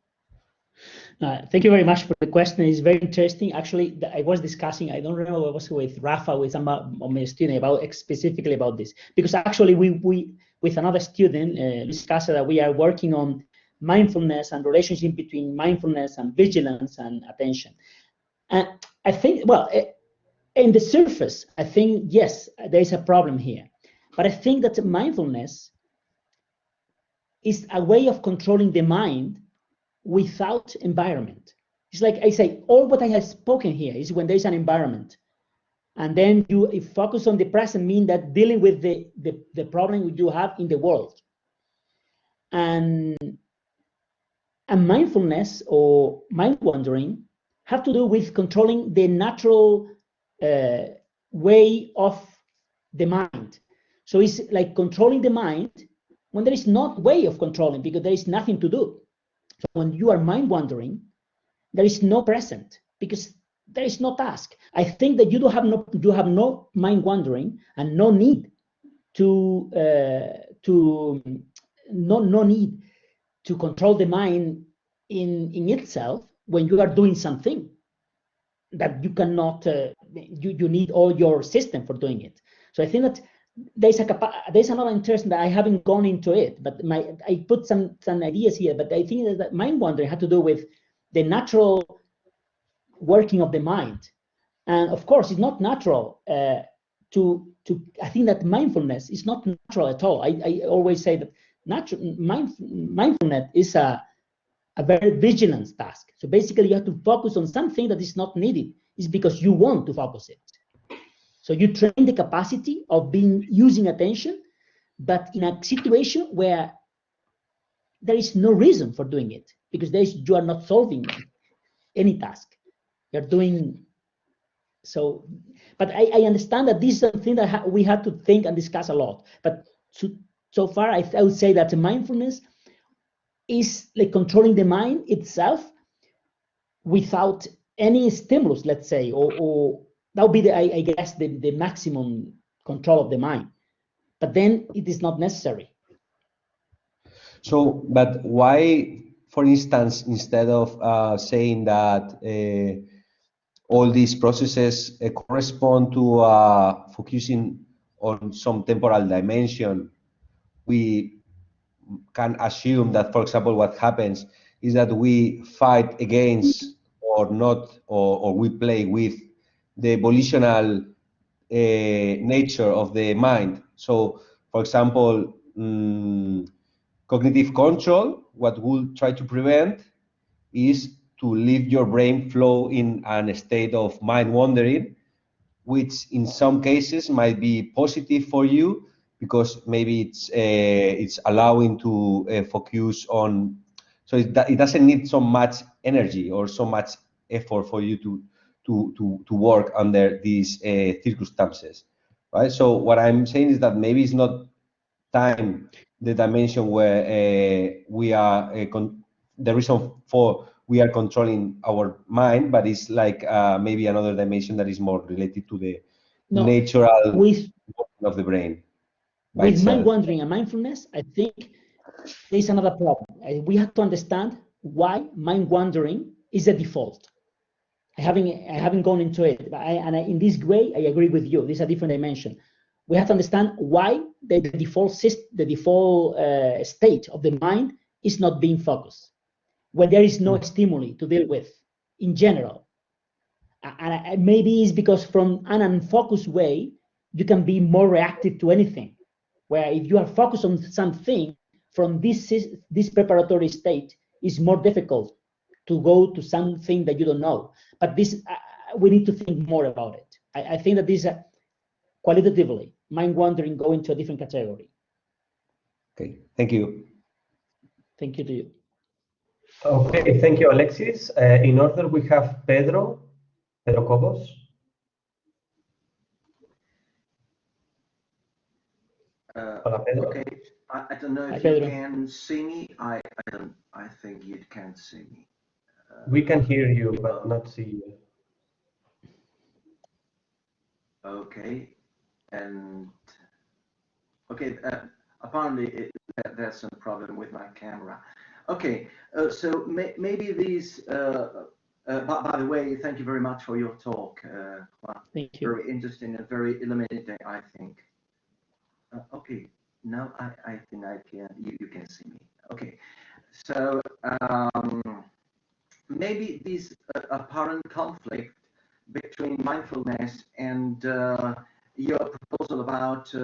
Thank you very much for the question. It's very interesting. Actually, I was discussing, I don't remember, I was with Rafa, with some of my students, specifically about this. Because actually, we with another student, discussed that we are working on mindfulness and relationship between mindfulness and vigilance and attention. And I think, well, in the surface, I think, yes, there is a problem here. But I think that mindfulness is a way of controlling the mind without environment. It's like I say, all what I have spoken here is when there's an environment. And then you focus on the present, mean that dealing with the problem you have in the world. And mindfulness or mind wandering have to do with controlling the natural way of the mind. So it's like controlling the mind when there is not way of controlling, because there is nothing to do. So when you are mind wandering, there is no present because there is no task. I think that you have no mind wandering and no need no need to control the mind in itself when you are doing something that you cannot. You need all your system for doing it. So I think that there's another interest that I haven't gone into it, but I put some ideas here. But I think that mind wandering had to do with the natural working of the mind, and of course, it's not natural I think that mindfulness is not natural at all. I always say that mindfulness is a very vigilance task. So basically, you have to focus on something that is not needed. It's because you want to focus it. So you train the capacity of using attention, but in a situation where there is no reason for doing it, because you are not solving any task. You're doing so. But I understand that this is something that we have to think and discuss a lot. But so far, I would say that mindfulness is like controlling the mind itself without any stimulus, let's say, or that would be, I guess, the maximum control of the mind. But then it is not necessary. So, but why, for instance, instead of saying that all these processes correspond to focusing on some temporal dimension, we can assume that, for example, what happens is that we fight against or we play with the volitional nature of the mind. So, for example, cognitive control, what we'll try to prevent is to leave your brain flow in a state of mind wandering, which in some cases might be positive for you because maybe it's allowing to focus on. So it doesn't need so much energy or so much effort for you to work under these circumstances, right? So what I'm saying is that maybe it's not time the dimension where we are the reason for we are controlling our mind, but it's like maybe another dimension that is more related to the natural of the brain. With mind wandering and mindfulness, I think there's another problem. We have to understand why mind wandering is a default. I haven't gone into it, but in this way, I agree with you. This is a different dimension. We have to understand why the default state of the mind is not being focused when there is no stimuli to deal with in general. And maybe it's because from an unfocused way, you can be more reactive to anything. Where if you are focused on something, from this preparatory state is more difficult to go to something that you don't know. But this, we need to think more about it. I think that this qualitatively, mind wandering go into a different category. Okay, thank you. Thank you to you. Okay, thank you, Alexis. In order, we have Pedro Cobos. Hola, Pedro. Okay, I don't know if Hi, you Pedro. can see me. I think you can see me. We can hear you, but not see you. Okay, and okay. Apparently, there's some problem with my camera. Okay, so maybe these. By the way, thank you very much for your talk. Juan. Thank you. Very interesting and very illuminating, I think. Okay, now I think I can. You can see me. Okay, so maybe this apparent conflict between mindfulness and your proposal about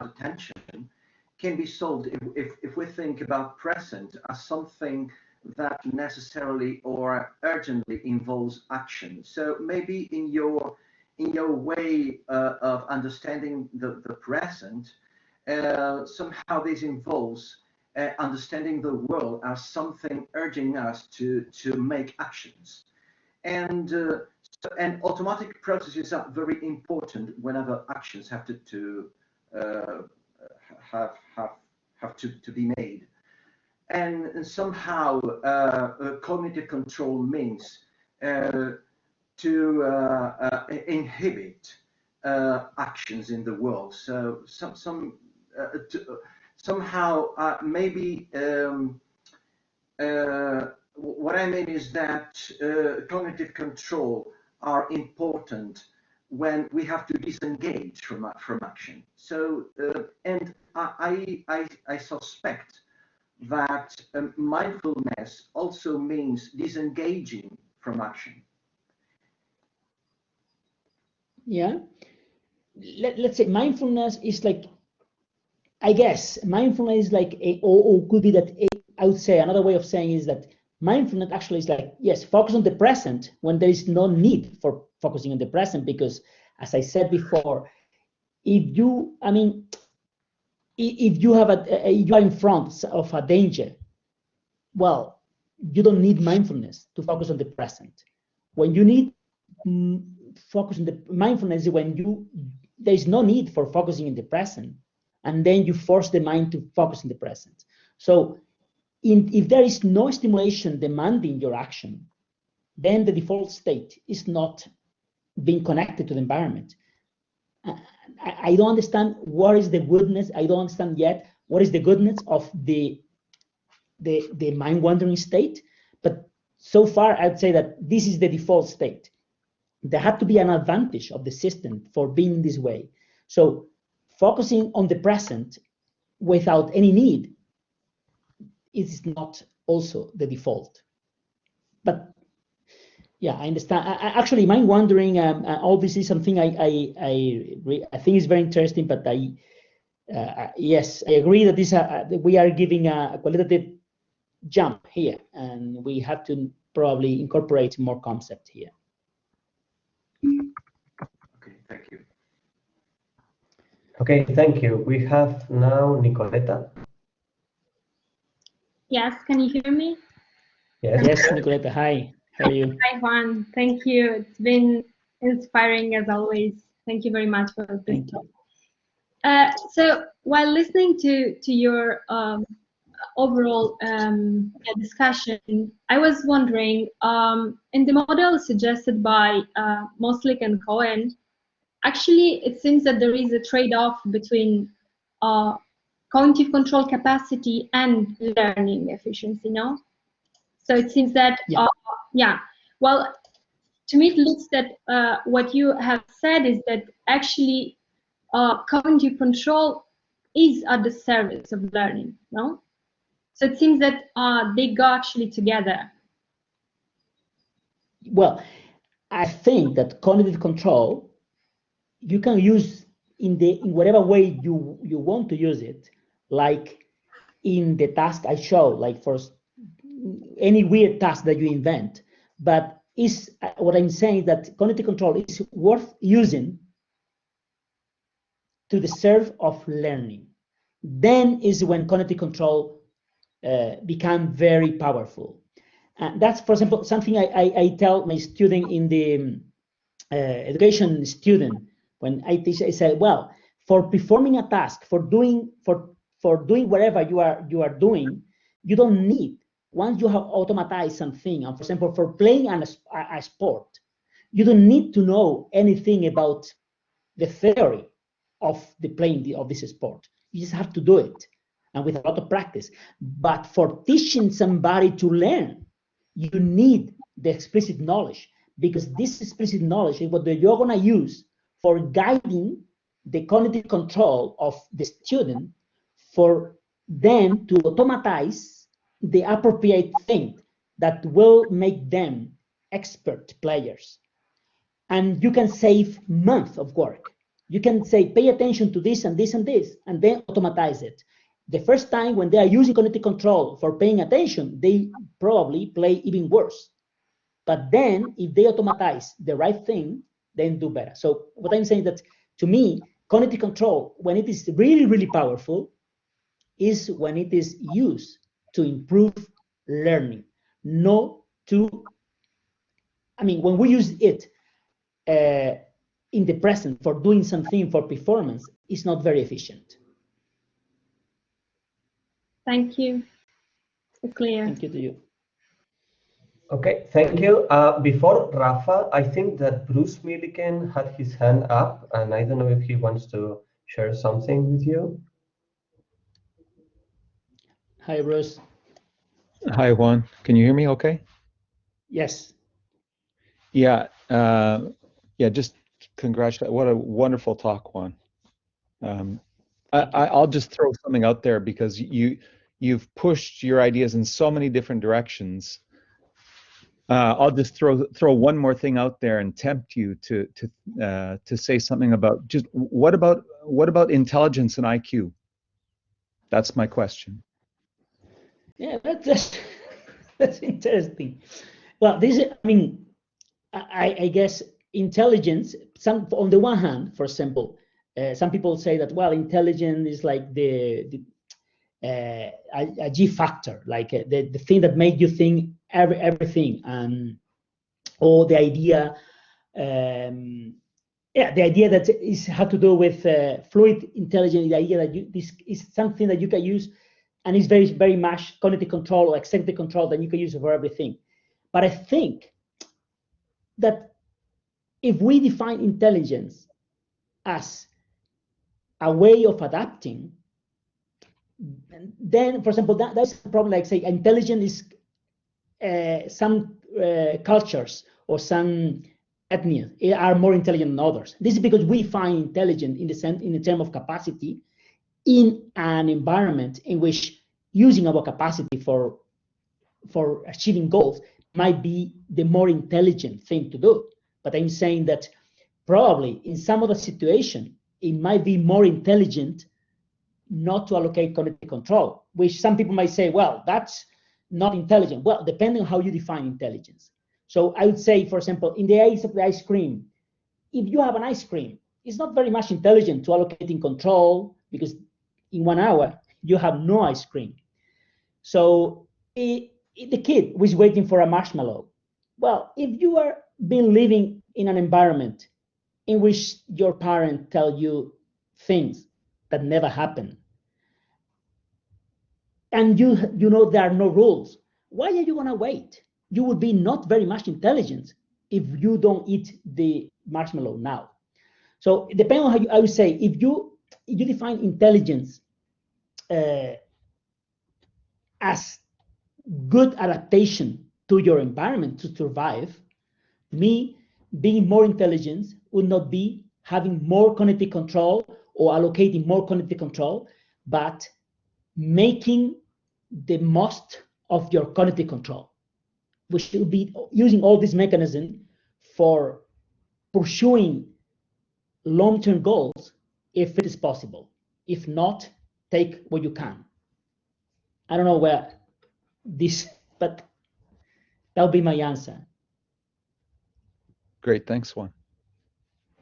attention can be solved if we think about present as something that necessarily or urgently involves action. So maybe in your way of understanding the present, somehow this involves understanding the world as something urging us to make actions. And automatic processes are very important whenever actions have to be made. And somehow cognitive control means to inhibit actions in the world. So somehow maybe what I mean is that cognitive control are important when we have to disengage from action. So and I suspect that mindfulness also means disengaging from action. Yeah, let's say mindfulness is like, I guess mindfulness is like or could be that I would say another way of saying is that mindfulness actually is like, yes, focus on the present when there is no need for focusing on the present, because as I said before, if you are in front of a danger, well, you don't need mindfulness to focus on the present. When you need focus on the mindfulness is when there is no need for focusing in the present, and then you force the mind to focus in the present. So if there is no stimulation demanding your action, then the default state is not being connected to the environment. I don't understand what is the goodness. I don't understand yet what is the goodness of the mind wandering state. But so far, I'd say that this is the default state. There had to be an advantage of the system for being this way. So focusing on the present without any need is not also the default. But yeah, I understand. Actually, mind wandering, all this is something I think is very interesting. But yes, I agree that this we are giving a qualitative jump here, and we have to probably incorporate more concept here. Okay, thank you. Okay, thank you. We have now Nicoleta. Yes, can you hear me? Yes, Nicoleta, hi. How are you? Hi, Juan. Thank you. It's been inspiring as always. Thank you very much for this. Thank you. So while listening to your overall discussion, I was wondering, in the model suggested by Moslick and Cohen, actually it seems that there is a trade-off between cognitive control capacity and learning efficiency, no? So it seems that, yeah, well, to me it looks that what you have said is that actually cognitive control is at the service of learning, no? So it seems that they go actually together. Well, I think that cognitive control, you can use in whatever way you want to use it. Like in the task I show, like for any weird task that you invent, but is what I'm saying that cognitive control is worth using to the serve of learning. Then is when cognitive control become very powerful. And that's, for example, something I tell my student in the education student when I teach. I say, well, for performing a task, for doing whatever you are doing, you don't need, once you have automatized something, and for example, for playing a sport, you don't need to know anything about the theory of the playing of this sport. You just have to do it, and with a lot of practice. But for teaching somebody to learn, you need the explicit knowledge, because this explicit knowledge is what you're going to use for guiding the cognitive control of the student, for them to automatize the appropriate thing that will make them expert players. And you can save months of work. You can say, pay attention to this and this and this, and then automatize it. The first time when they are using cognitive control for paying attention, they probably play even worse. But then if they automatize the right thing, then do better. So what I'm saying that, to me, cognitive control, when it is really, really powerful, is when it is used to improve learning, not to, I mean, when we use it in the present for doing something for performance, it's not very efficient. Thank you. So clear. Thank you to you. Okay, thank you. Before Rafa, I think that Bruce Milliken had his hand up, and I don't know if he wants to share something with you. Hi, Bruce. Hi, Juan. Can you hear me okay? Yes. Yeah. Yeah, just congratulate. What a wonderful talk, Juan. I'll just throw something out there because you've pushed your ideas in so many different directions. I'll just throw one more thing out there and tempt you to say something about just what about intelligence and IQ? That's my question. Yeah, that's interesting. Well, this, I mean, I guess intelligence. On the one hand, for example, some people say that, well, intelligence is like a G factor, like the thing that makes you think everything, or the idea, the idea that is had to do with fluid intelligence. The idea that this is something that you can use, and it's very, very much cognitive control or executive control that you can use for everything. But I think that if we define intelligence as a way of adapting, then, for example, that's a problem. Like, say, intelligence is some cultures or some ethnies are more intelligent than others. This is because we find intelligence in the term of capacity in an environment in which using our capacity for achieving goals might be the more intelligent thing to do. But I'm saying that probably in some other situation, it might be more intelligent not to allocate cognitive control, which some people might say, well, that's not intelligent. Well, depending on how you define intelligence. So I would say, for example, in the case of the ice cream, if you have an ice cream, it's not very much intelligent to allocating control, because in 1 hour, you have no ice cream. So the kid who is waiting for a marshmallow, well, if you are been living in an environment in which your parents tell you things that never happen, and you know there are no rules, why are you going to wait? You would be not very much intelligent if you don't eat the marshmallow now. So depending on how I would say, if you define intelligence as good adaptation to your environment to survive, me being more intelligent would not be having more cognitive control or allocating more cognitive control, but making the most of your cognitive control, which will be using all this mechanism for pursuing long-term goals if it is possible. If not, take what you can. I don't know where this, but that'll be my answer. Great, thanks, Juan.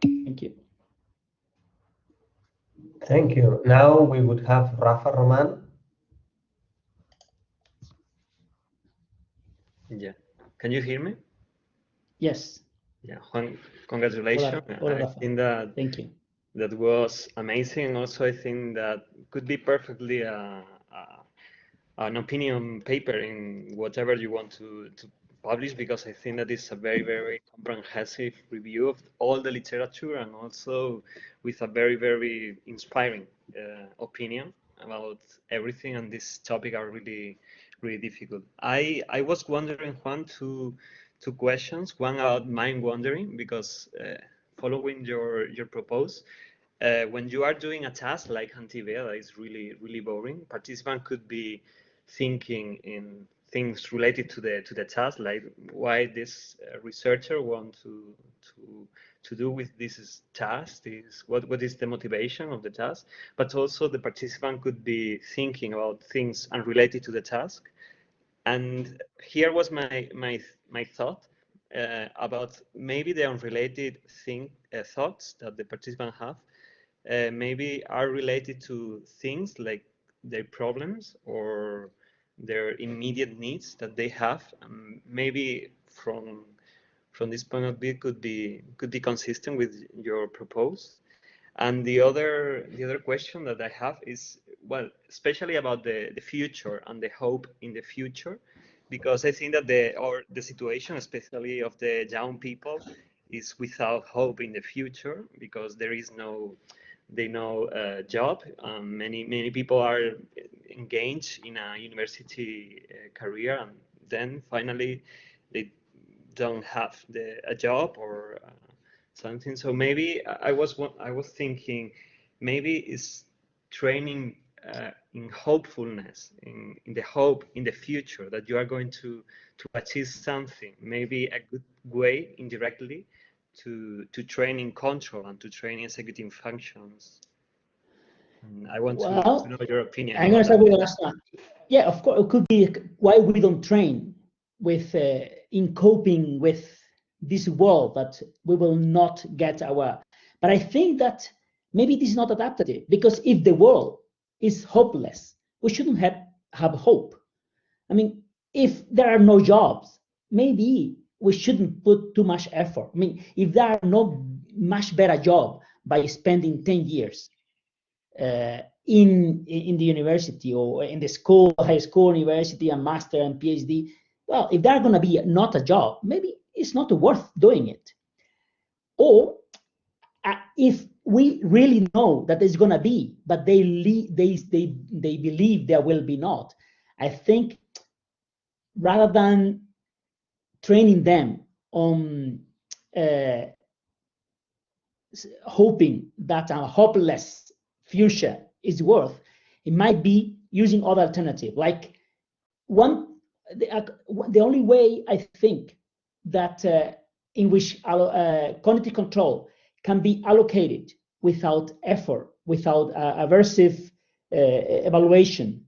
Thank you. Thank you. Now we would have Rafa Roman. Yeah. Can you hear me? Yes. Yeah, Juan, congratulations. Hola, I Rafa. think that Thank you. that was amazing. And also, I think that could be perfectly an opinion paper in whatever you want to publish, because I think that it's a very, very comprehensive review of all the literature, and also with a very, very inspiring opinion about everything. And this topic are really, really difficult. I was wondering, Juan, two questions. One about mind wandering, because following your propose, when you are doing a task like Antivea, that is really, really boring, participant could be thinking in things related to the task, like why this researcher want to do with this task, what is the motivation of the task, but also the participant could be thinking about things unrelated to the task. And here was my thought about maybe the unrelated thoughts that the participant have maybe are related to things like their problems or their immediate needs that they have. Maybe from this point of view could be consistent with your propose. And the other question that I have is, well, especially about the future and the hope in the future, because I think that the situation, especially of the young people, is without hope in the future, because there is no job. Many people are engaged in a university career, and then finally they don't have a job or something. So maybe I was thinking, maybe it's training in hopefulness, in the hope in the future that you are going to achieve something. Maybe a good way indirectly to train in control and to train in executing functions. And I want to know your opinion. I'm going to start with the last one. Yeah, of course, it could be why we don't train with in coping with this world that we will not get our. But I think that maybe this is not adaptative, because if the world is hopeless, we shouldn't have hope. I mean, if there are no jobs, maybe we shouldn't put too much effort. I mean, if there are no much better job by spending 10 years in the university or in the school, high school, university, and master and PhD, well, if there are going to be not a job, maybe it's not worth doing it. Or if we really know that there's going to be, but they believe there will be not, I think rather than training them on hoping that a hopeless future is worth, it might be using other alternative. Like the only way I think that in which cognitive control can be allocated without effort, without aversive evaluation,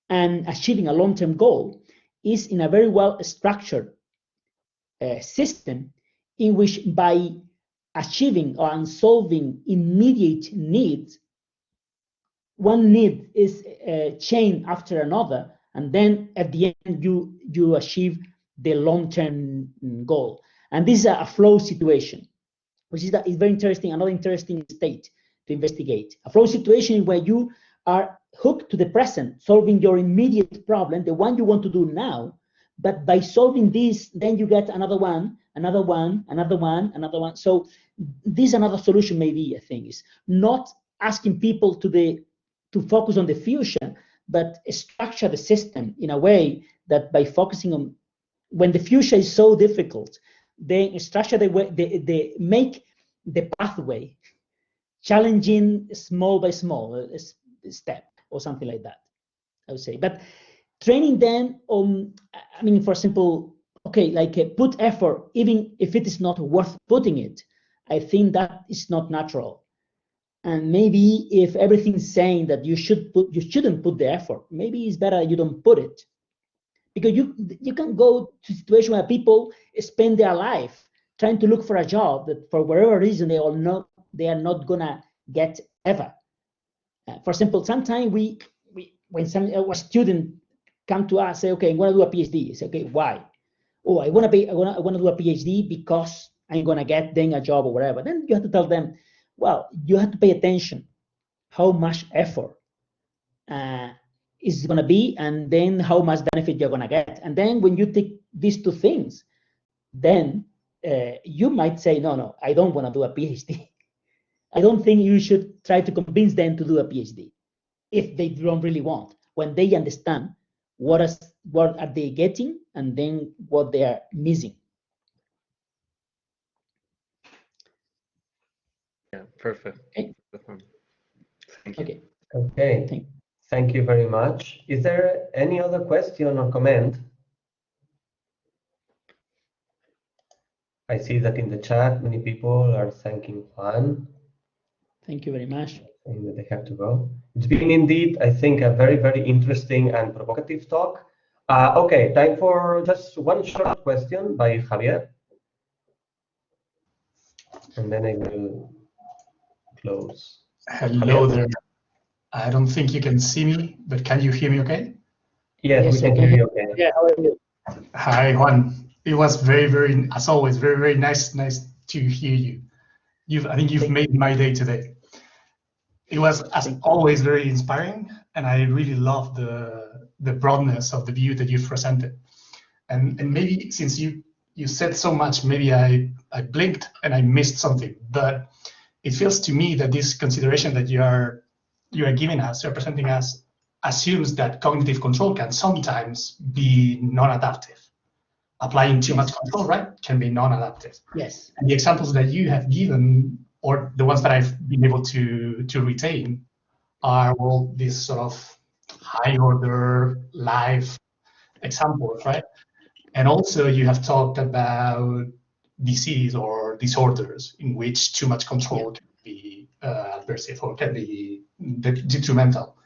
and achieving a long-term goal is in a very well structured system in which by achieving or solving immediate needs, one need is chained after another, and then at the end you achieve the long-term goal. And this is a flow situation, which is very interesting, another interesting state to investigate. A flow situation where you are hooked to the present, solving your immediate problem, the one you want to do now, but by solving this, then you get another one, another one, another one, another one. So this is another solution maybe, I think, is not asking people to focus on the future, but structure the system in a way that by focusing on when the future is so difficult, they structure the way, they make the pathway challenging small by small step or something like that, I would say. But training them on, I mean, for example, okay, like put effort, even if it is not worth putting it, I think that is not natural. And maybe if everything's saying that you shouldn't put the effort, maybe it's better you don't put it. Because you can go to a situation where people spend their life trying to look for a job that for whatever reason they are not gonna get ever. For example, sometimes when a student come to us, say, okay, I'm gonna do a PhD. Say, okay, why? Oh, I wanna do a PhD because I'm gonna get then a job or whatever. Then you have to tell them, well, you have to pay attention how much effort is gonna be, and then how much benefit you're gonna get. And then when you take these two things, then you might say, no, I don't wanna do a PhD. I don't think you should try to convince them to do a PhD if they don't really want, when they understand what are they getting and then what they are missing. Yeah, perfect. Okay. Thank you. Okay. Okay. Thank you very much. Is there any other question or comment? I see that in the chat, many people are thanking Juan. Thank you very much. Saying that they have to go. It's been indeed, I think, a very, very interesting and provocative talk. Okay, time for just one short question by Javier. And then I will close. Hello there. I don't think you can see me, but can you hear me okay? Yes, we can hear you okay. Yeah, how are you? Hi, Juan. It was very, as always, very nice to hear you. I think you've made my day today. It was, as always, very inspiring, and I really love the broadness of the view that you've presented. And maybe since you said so much, maybe I blinked and I missed something, but it feels to me that this consideration that you are giving us, you're presenting us, assumes that cognitive control can sometimes be non-adaptive. Applying too much control, right, can be non-adaptive. Yes. And the examples that you have given, or the ones that I've been able to retain, are all these sort of high-order live examples, right? And also you have talked about disease or disorders in which too much control can be aversive or can be detrimental.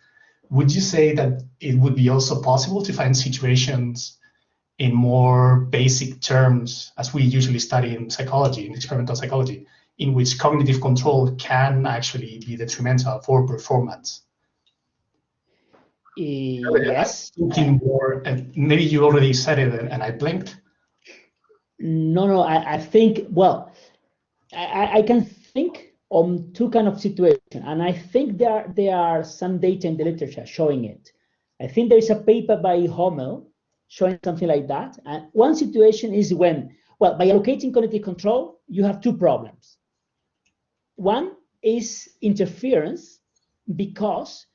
Would you say that it would be also possible to find situations in more basic terms, as we usually study in psychology, in experimental psychology, in which cognitive control can actually be detrimental for performance? Yes. Thinking more, and maybe you already said it and I blinked. No, I think, well, I can think on two kind of situations, and I think there are some data in the literature showing it. I think there is a paper by Hummel showing something like that. And one situation is when, well, by allocating cognitive control, you have two problems. One is interference, because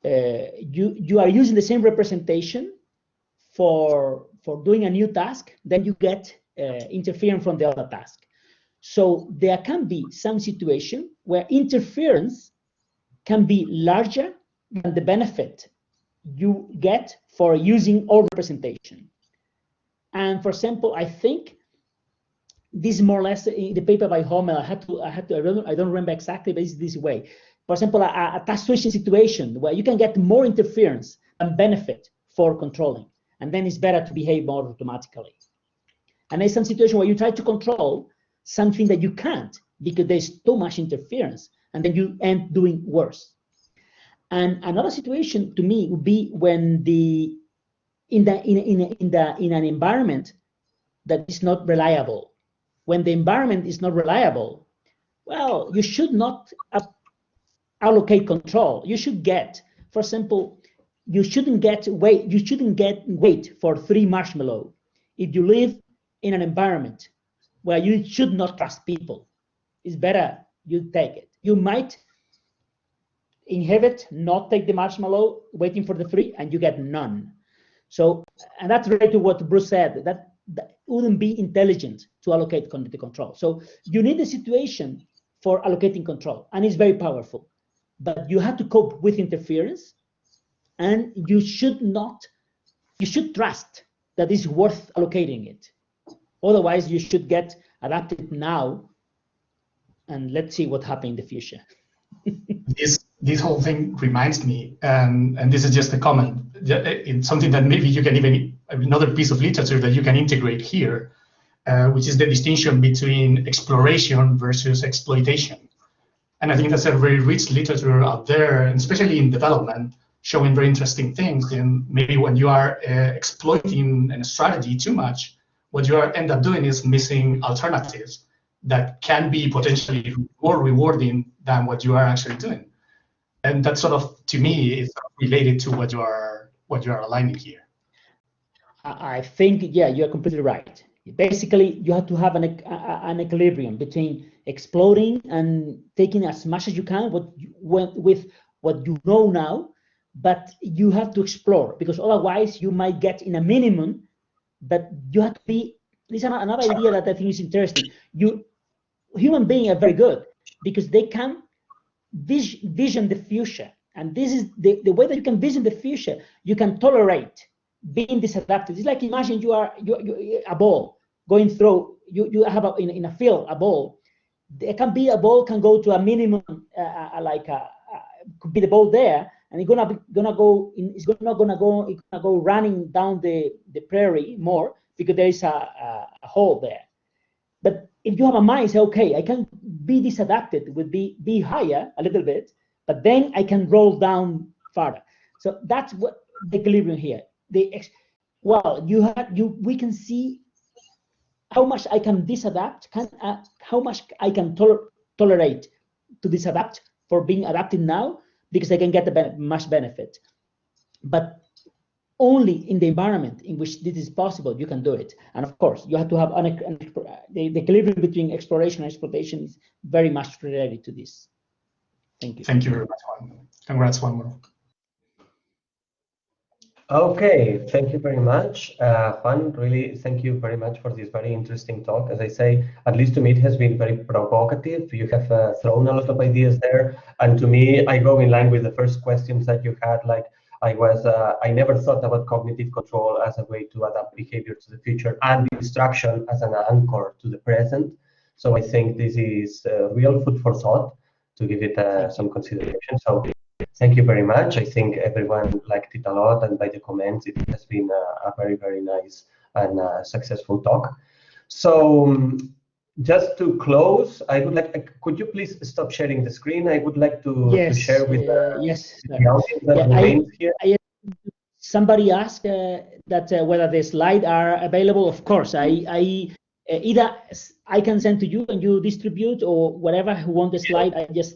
you are using the same representation for doing a new task, then you get interference from the other task. So there can be some situation where interference can be larger than the benefit you get for using all representation. And for example, I think this is more or less in the paper by Hummel. I don't remember exactly, but it's this way. For example, a task switching situation where you can get more interference than benefit for controlling, and then it's better to behave more automatically. And there's some situation where you try to control something that you can't because there's too much interference, and then you end doing worse. And another situation to me would be when in an environment that is not reliable. When the environment is not reliable, well, you should not allocate control. You should get, for example, you shouldn't wait for 3 marshmallows if you live in an environment where you should not trust people. It's better you take it. You might inhibit, not take the marshmallow, waiting for the 3, and you get none. So, and that's related to what Bruce said, that wouldn't be intelligent to allocate cognitive control. So you need a situation for allocating control, and it's very powerful. But you have to cope with interference, and you should trust that it's worth allocating it. Otherwise, you should get adapted now, and let's see what happens in the future. This whole thing reminds me, and this is just a comment, it's something that maybe you can even, another piece of literature that you can integrate here, which is the distinction between exploration versus exploitation. And I think that's a very rich literature out there, and especially in development, showing very interesting things. And maybe when you are exploiting a strategy too much, what you end up doing is missing alternatives that can be potentially more rewarding than what you are actually doing. And that sort of, to me, is related to what you are aligning here. I think, yeah, you're completely right. Basically, you have to have an equilibrium between exploring and taking as much as you can with what you know now, but you have to explore, because otherwise you might get in a minimum. But you have to be. This is another idea that I think is interesting. Human beings are very good because they can vision the future, and this is the way that you can vision the future. You can tolerate being disadapted. It's like, imagine you are a ball going through. You have in a field a ball. There can be a ball can go to a minimum, could be the ball there, and it's gonna go running down the prairie more because there is a hole there. But if you have a mind, say, okay, I can be disadapted, would be higher a little bit, but then I can roll down farther. So that's what the equilibrium here. We can see how much I can disadapt, how much I can tolerate to disadapt for being adapted now, because I can get much benefit. But only in the environment in which this is possible, you can do it. And of course, you have to have the equilibrium between exploration and exploitation is very much related to this. Thank you. Thank you very much, Juan. Congrats, Juan. Okay, thank you very much, Juan. Really, thank you very much for this very interesting talk. As I say, at least to me, it has been very provocative. You have thrown a lot of ideas there, and to me, I go in line with the first questions that you had. Like, I never thought about cognitive control as a way to adapt behavior to the future, and distraction as an anchor to the present. So I think this is real food for thought to give it some consideration. So thank you very much. I think everyone liked it a lot, and by the comments, it has been a very, very nice and successful talk. So just to close, I would like, could you please stop sharing the screen? I would like to share with the audience that remains here. Somebody asked that whether the slides are available. Of course, either I can send to you and you distribute, or whatever who want the slide, I just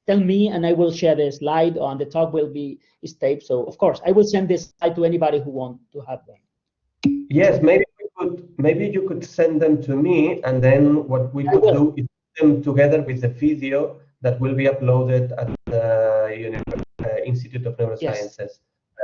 tell me and I will share the slide, and the talk will be taped. So of course, I will send this slide to anybody who want to have them. Yes, maybe you could send them to me, and then what we could do is put them together with the video that will be uploaded at the Institute of Neurosciences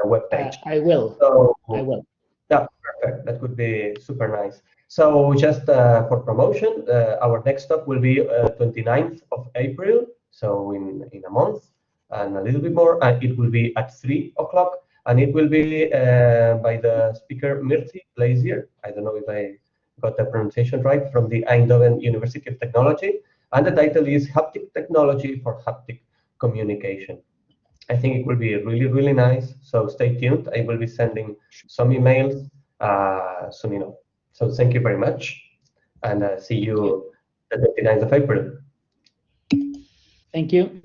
webpage. I will. So, I will. Yeah, perfect. That would be super nice. So just for promotion, our next talk will be 29th of April, so in a month and a little bit more. It will be at 3 o'clock, and it will be by the speaker Mirti Blazier. I don't know if I got the pronunciation right, from the Eindhoven University of Technology. And the title is Haptic Technology for Haptic Communication. I think it will be really, really nice. So stay tuned. I will be sending some emails soon enough. So thank you very much, and see you the 29th of April. Thank you.